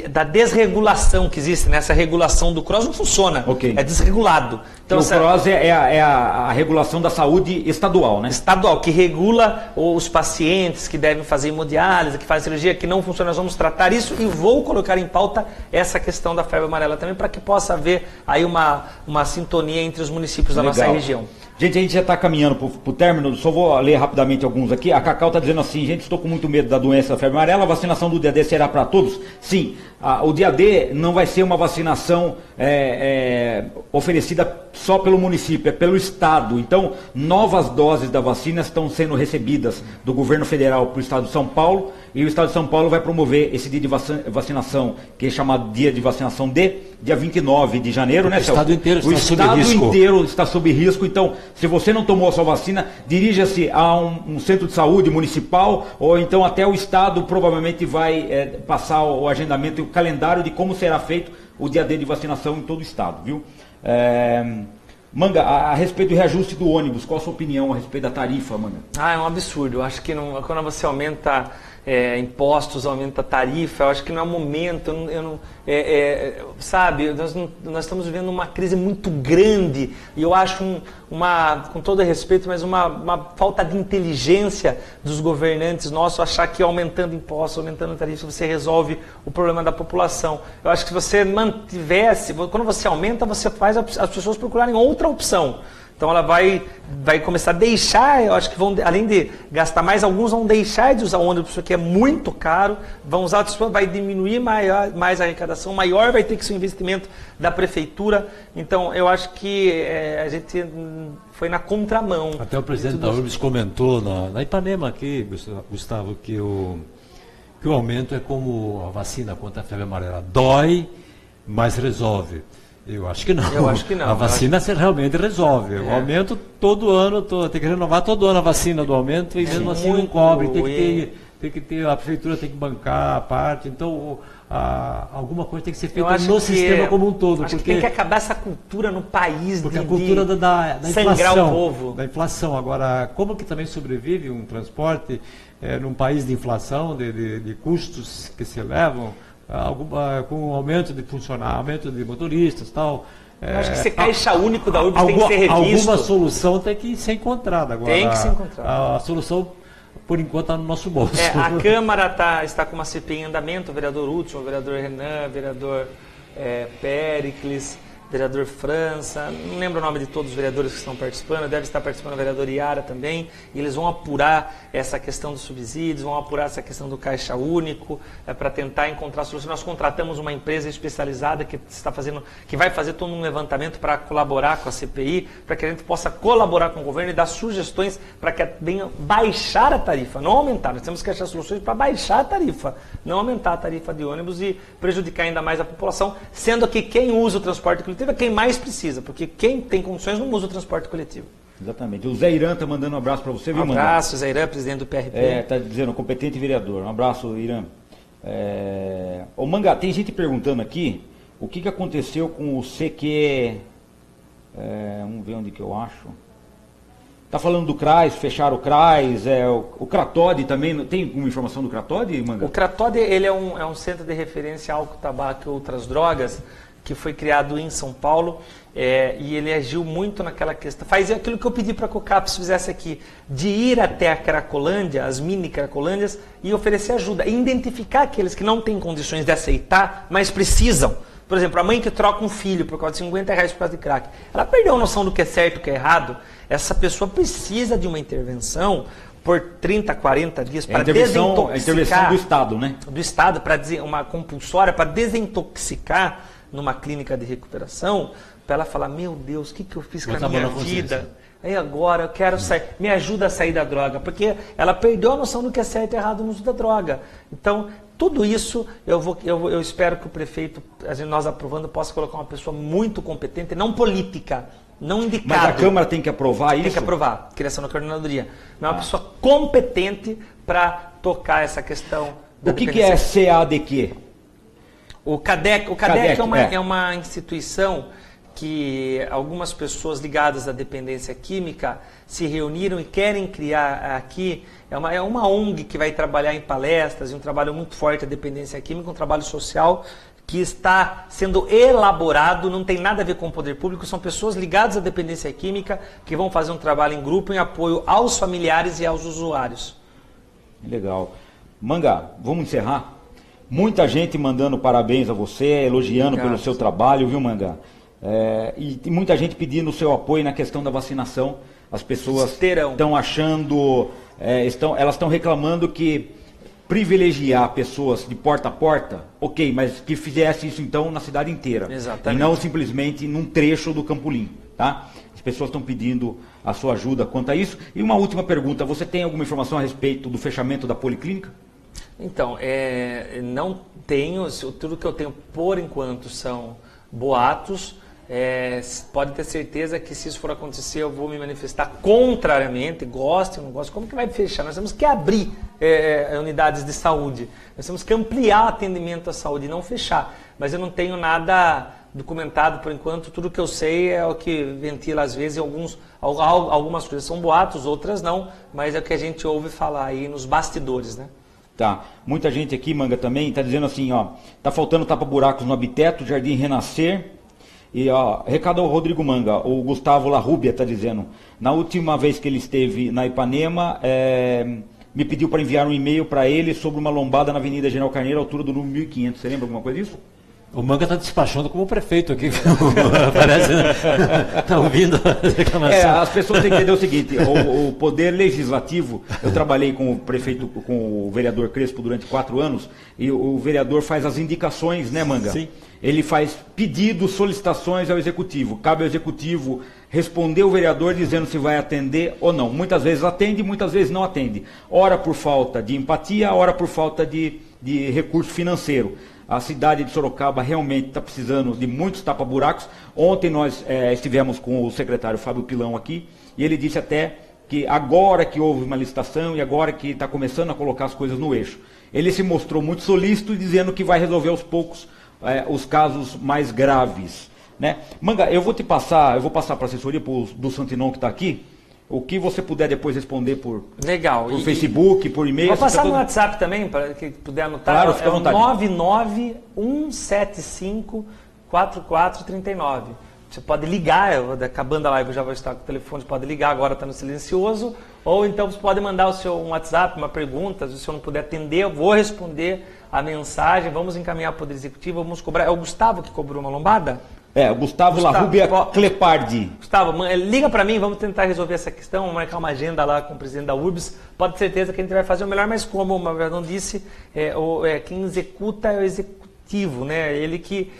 da desregulação que existe, né? Essa regulação do CROSS não funciona, é desregulado.
Então, o CROSS é a regulação da saúde estadual, né?
Estadual, que regula os pacientes que devem fazer hemodiálise, que fazem cirurgia, que não funciona. Nós vamos tratar isso e vou colocar em pauta essa questão da febre amarela também, para que possa haver aí uma sintonia entre os municípios da nossa região.
Gente, a gente já está caminhando para o término, só vou ler rapidamente alguns aqui. A Cacau está dizendo assim, gente, estou com muito medo da doença da febre amarela, a vacinação do dia D será para todos? Sim, o dia D não vai ser uma vacinação oferecida só pelo município, é pelo Estado. Então, novas doses da vacina estão sendo recebidas do governo federal para o Estado de São Paulo, e o Estado de São Paulo vai promover esse dia de vacinação, que é chamado Dia de Vacinação D, dia 29 de janeiro, né, Celso?
O Estado inteiro está sob risco.
O Estado inteiro está sob risco, então, se você não tomou a sua vacina, dirija-se a um centro de saúde municipal, ou então até o Estado provavelmente vai passar o agendamento e o calendário de como será feito o dia D de vacinação em todo o Estado, viu? Manga, a respeito do reajuste do ônibus, qual a sua opinião a respeito da tarifa, Manga?
É um absurdo. Eu acho que quando você aumenta impostos, aumenta tarifa, eu acho que não é o momento. Sabe, nós estamos vivendo uma crise muito grande e eu acho com todo respeito, mas uma falta de inteligência dos governantes nossos achar que aumentando impostos, aumentando tarifa, você resolve o problema da população. Eu acho que se você mantivesse, quando você aumenta, você faz as pessoas procurarem outra opção. Então ela vai começar a deixar, eu acho que além de gastar mais, alguns vão deixar de usar o ônibus porque é muito caro, vão usar outras pessoas, vai diminuir mais a arrecadação, maior vai ter que ser o investimento da prefeitura. Então eu acho que a gente foi na contramão.
Até o presidente da URBS comentou na Ipanema aqui, Gustavo, que o aumento é como a vacina contra a febre amarela, dói, mas resolve. Eu acho que não.
Eu acho que não.
A vacina realmente resolve. O aumento todo ano, tem que renovar todo ano a vacina do aumento e mesmo assim não cobre. Tem que ter, a prefeitura tem que bancar a parte. Então, alguma coisa tem que ser feita no sistema como um todo.
Acho que tem que acabar essa cultura no país.
Porque a cultura da
sangrar
inflação,
o povo. Da
inflação. Agora, como que também sobrevive um transporte num país de inflação, de custos que se elevam? Com aumento de funcionários, aumento de motoristas e tal.
Eu acho que ser caixa único da URBS tem que ser revisto.
Alguma solução tem que ser encontrada. Agora,
tem que ser encontrada.
A solução, por enquanto, está no nosso bolso.
A Câmara está com uma CPI em andamento, o vereador Hudson, o vereador Renan, o vereador Péricles, vereador França, não lembro o nome de todos os vereadores que estão participando, deve estar participando o vereador Iara também, e eles vão apurar essa questão dos subsídios, vão apurar essa questão do caixa único, para tentar encontrar soluções. Nós contratamos uma empresa especializada que vai fazer todo um levantamento para colaborar com a CPI, para que a gente possa colaborar com o governo e dar sugestões para que venha baixar a tarifa, não aumentar. Nós temos que achar soluções para baixar a tarifa, não aumentar a tarifa de ônibus e prejudicar ainda mais a população, sendo que quem usa o transporte coletivo é quem mais precisa, porque quem tem condições não usa o transporte coletivo.
Exatamente. O Zé Irã está mandando um abraço para você, viu,
Manga? Um abraço, Zé Irã, presidente do PRP.
Está dizendo, competente vereador. Um abraço, Irã. Ô, Manga, tem gente perguntando aqui o que aconteceu com o CQ. Vamos ver onde que eu acho. Está falando do CRAS, fecharam o CRAS, o Cratode também, tem alguma informação do Cratode, Manga?
O Cratode ele é um centro de referência a álcool, tabaco e outras drogas, que foi criado em São Paulo, e ele agiu muito naquela questão. Faz aquilo que eu pedi para que o CAPES fizesse aqui, de ir até a Cracolândia, as mini Cracolândias, e oferecer ajuda, e identificar aqueles que não têm condições de aceitar, mas precisam. Por exemplo, a mãe que troca um filho por causa de R$50 por causa de crack, ela perdeu a noção do que é certo e o que é errado. Essa pessoa precisa de uma intervenção por 30, 40 dias para desintoxicar.
A intervenção do Estado, né?
Do Estado, uma compulsória para desintoxicar numa clínica de recuperação, para ela falar, meu Deus, o que eu fiz com a minha vida? Aí agora eu quero sair, me ajuda a sair da droga, porque ela perdeu a noção do que é certo e errado no uso da droga. Então, tudo isso, eu espero que o prefeito, nós aprovando, possa colocar uma pessoa muito competente, não política, não indicada.
Mas a Câmara tem que aprovar isso?
Tem que aprovar, criação da coordenadoria. Mas uma pessoa competente para tocar essa questão.
O que é CADQ?
O CADEC é uma instituição que algumas pessoas ligadas à dependência química se reuniram e querem criar aqui. É uma ONG que vai trabalhar em palestras, e um trabalho muito forte a dependência química, um trabalho social que está sendo elaborado, não tem nada a ver com o poder público, são pessoas ligadas à dependência química que vão fazer um trabalho em grupo em apoio aos familiares e aos usuários.
Legal. Manga, vamos encerrar? Muita gente mandando parabéns a você, elogiando pelo seu trabalho, viu, Manga? E muita gente pedindo o seu apoio na questão da vacinação. As pessoas estão achando, elas estão reclamando que privilegiar pessoas de porta a porta, ok, mas que fizesse isso então na cidade inteira.
Exatamente.
E não simplesmente num trecho do Campolim, tá? As pessoas estão pedindo a sua ajuda quanto a isso. E uma última pergunta, você tem alguma informação a respeito do fechamento da Policlínica?
Então, não tenho, tudo que eu tenho por enquanto são boatos. Pode ter certeza que se isso for acontecer eu vou me manifestar contrariamente, gosto ou não gosto. Como que vai fechar? Nós temos que abrir unidades de saúde, nós temos que ampliar o atendimento à saúde e não fechar. Mas eu não tenho nada documentado por enquanto. Tudo que eu sei é o que ventila às vezes, algumas coisas são boatos, outras não, mas é o que a gente ouve falar aí nos bastidores, né?
Tá. Muita gente aqui, Manga, também está dizendo assim, ó, tá faltando tapa-buracos no Habiteto, Jardim Renascer. E ó, recado ao Rodrigo Manga, o Gustavo Larrubia está dizendo, na última vez que ele esteve na Ipanema, me pediu para enviar um e-mail para ele sobre uma lombada na Avenida General Carneiro, altura do número 1500. Você lembra alguma coisa disso?
O Manga está despachando como prefeito aqui. Parece, né? Tá ouvindo a reclamação.
As pessoas têm que entender o seguinte, o poder legislativo, eu trabalhei com o prefeito, com o vereador Crespo durante 4 anos, e o vereador faz as indicações, né, Manga?
Sim.
Ele faz pedidos, solicitações ao executivo. Cabe ao executivo responder o vereador dizendo se vai atender ou não. Muitas vezes atende, muitas vezes não atende. Ora por falta de empatia, ora por falta de recurso financeiro. A cidade de Sorocaba realmente está precisando de muitos tapa-buracos. Ontem nós estivemos com o secretário Fábio Pilão aqui, e ele disse até que agora que houve uma licitação e agora que está começando a colocar as coisas no eixo. Ele se mostrou muito solícito, dizendo que vai resolver aos poucos os casos mais graves, né? Manga, eu vou passar para a assessoria do Santinon que está aqui, o que você puder depois responder por Facebook, por e-mail.
Vou passar no WhatsApp também, para quem puder anotar.
Claro, fica à vontade.
991754439. Você pode ligar, acabando a live eu já vou estar com o telefone, você pode ligar, agora está no silencioso, ou então você pode mandar um WhatsApp, uma pergunta, se eu não puder atender, eu vou responder a mensagem, vamos encaminhar para o executivo, vamos cobrar. É o Gustavo que cobrou uma lombada?
O Gustavo Larrubia Clepardi.
Gustavo, liga para mim, vamos tentar resolver essa questão, vamos marcar uma agenda lá com o presidente da URBS, pode ter certeza que a gente vai fazer o melhor, mas como o Marvadão disse, quem executa é o executivo, né? Ele que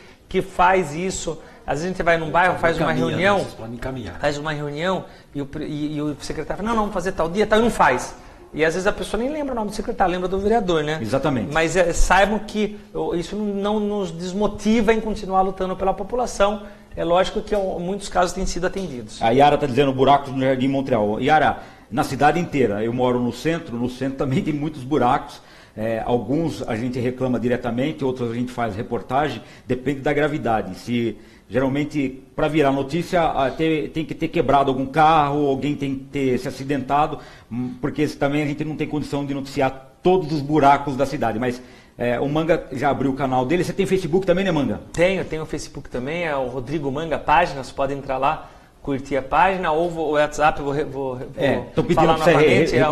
faz isso. Às vezes a gente vai num bairro, faz uma reunião, e o secretário fala, não, vamos fazer tal dia, tal, e não faz. E às vezes a pessoa nem lembra o nome do secretário, lembra do vereador, né?
Exatamente.
Mas saibam que isso não nos desmotiva em continuar lutando pela população. É lógico que muitos casos têm sido atendidos.
A Yara está dizendo buracos no Jardim Montreal. Yara, na cidade inteira, eu moro no centro também tem muitos buracos. Alguns a gente reclama diretamente, outros a gente faz reportagem, depende da gravidade. Geralmente, para virar notícia, tem que ter quebrado algum carro, alguém tem que ter se acidentado, porque também a gente não tem condição de noticiar todos os buracos da cidade. Mas o Manga já abriu o canal dele. Você tem Facebook também, né, Manga?
Tenho Facebook também, é o Rodrigo Manga página, você pode entrar lá, curtir a página, ou o WhatsApp, vou falar novamente, é o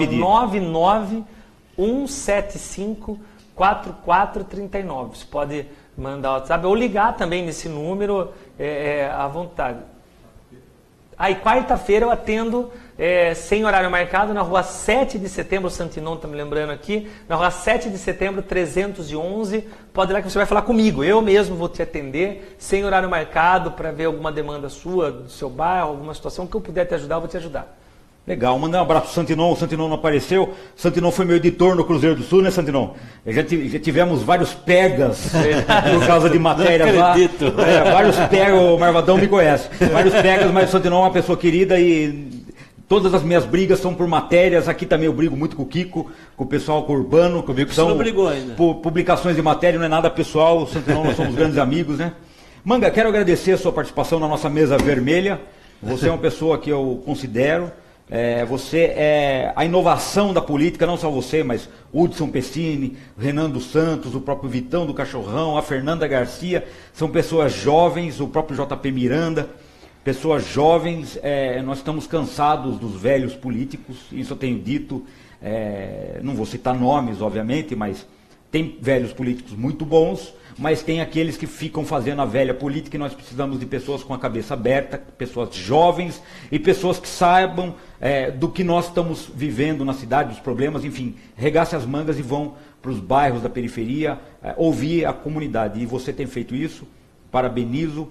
991754439. Você pode mandar o WhatsApp ou ligar também nesse número à vontade. Aí quarta-feira eu atendo sem horário marcado na rua 7 de setembro, o Santinon está me lembrando aqui, na rua 7 de setembro 311, pode ir lá que você vai falar comigo, eu mesmo vou te atender sem horário marcado para ver alguma demanda sua, do seu bairro, alguma situação que eu puder te ajudar, eu vou te ajudar.
Legal, mandar um abraço pro Santinon. O Santinon não apareceu. O Santinon foi meu editor no Cruzeiro do Sul, né, Santinon? Já tivemos vários pegas por causa de matérias lá. Vários pegas, o Marvadão me conhece. Vários pegas, mas o Santinon é uma pessoa querida e todas as minhas brigas são por matérias. Aqui também eu brigo muito com o Kiko, com o pessoal, com o Urbano.
Comigo você não brigou ainda.
Publicações de matéria, não é nada pessoal. O Santinon, nós somos grandes amigos, né? Manga, quero agradecer a sua participação na nossa mesa vermelha. Você é uma pessoa que eu considero. Você é a inovação da política, não só você, mas Hudson Pessini, Renan dos Santos, o próprio Vitão do Cachorrão, a Fernanda Garcia, são pessoas jovens, o próprio JP Miranda, pessoas jovens. Nós estamos cansados dos velhos políticos, isso eu tenho dito, não vou citar nomes, obviamente, mas tem velhos políticos muito bons, mas tem aqueles que ficam fazendo a velha política, e nós precisamos de pessoas com a cabeça aberta, pessoas jovens e pessoas que saibam do que nós estamos vivendo na cidade, dos problemas, enfim, regace as mangas e vão para os bairros da periferia, ouvir a comunidade. E você tem feito isso, parabenizo,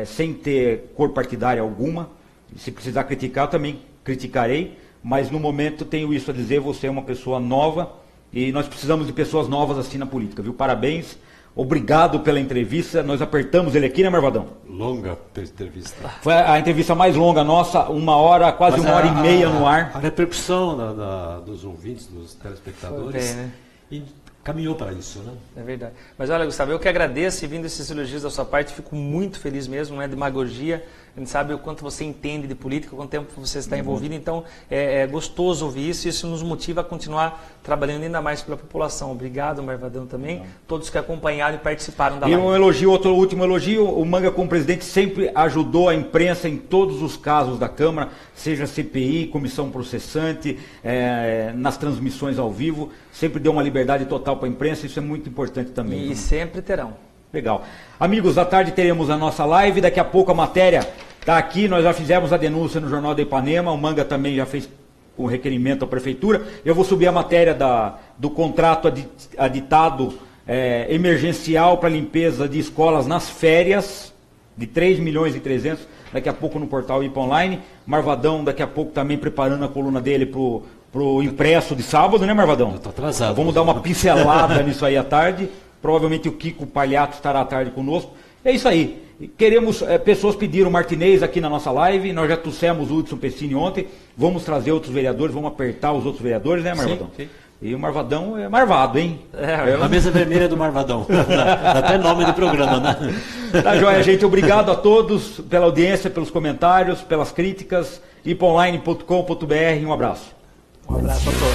sem ter cor partidária alguma. Se precisar criticar, eu também criticarei, mas no momento tenho isso a dizer, você é uma pessoa nova e nós precisamos de pessoas novas assim na política, viu? Parabéns. Obrigado pela entrevista. Nós apertamos ele aqui, né, Marvadão?
Longa entrevista.
Foi a entrevista mais longa nossa, 1 hora, quase 1h30 no ar.
A repercussão dos ouvintes, dos telespectadores,
né?
caminhou para isso, né?
É verdade. Mas olha, Gustavo, eu que agradeço e vindo esses elogios da sua parte, fico muito feliz mesmo, não é demagogia. A gente sabe o quanto você entende de política, o quanto tempo você está envolvido, então é gostoso ouvir isso e isso nos motiva a continuar trabalhando ainda mais pela população. Obrigado, Marvadão, também, todos que acompanharam e participaram da live.
E um elogio, outro último elogio, o Manga como presidente sempre ajudou a imprensa em todos os casos da Câmara, seja CPI, comissão processante, nas transmissões ao vivo, sempre deu uma liberdade total para a imprensa, isso é muito importante também.
E sempre terão.
Legal. Amigos, à tarde teremos a nossa live, daqui a pouco a matéria está aqui, nós já fizemos a denúncia no Jornal da Ipanema, o Manga também já fez o requerimento à Prefeitura, eu vou subir a matéria do contrato aditado emergencial para limpeza de escolas nas férias, de 3 milhões e 300, daqui a pouco no portal IPA Online, Marvadão daqui a pouco também preparando a coluna dele pro impresso de sábado, né, Marvadão?
Eu tô atrasado.
Vamos dar uma pincelada nisso aí à tarde. Provavelmente o Kiko Palhato estará à tarde conosco. É isso aí. Queremos, pessoas pediram o Martinez aqui na nossa live, nós já trouxemos o Hudson Pessini ontem, vamos trazer outros vereadores, vamos apertar os outros vereadores, né, Marvadão?
Sim.
E o Marvadão é marvado, hein?
A mesa vermelha do Marvadão. Dá até nome do programa, né?
Tá joia, gente. Obrigado a todos pela audiência, pelos comentários, pelas críticas. iponline.com.br. Um abraço.
Um abraço a todos.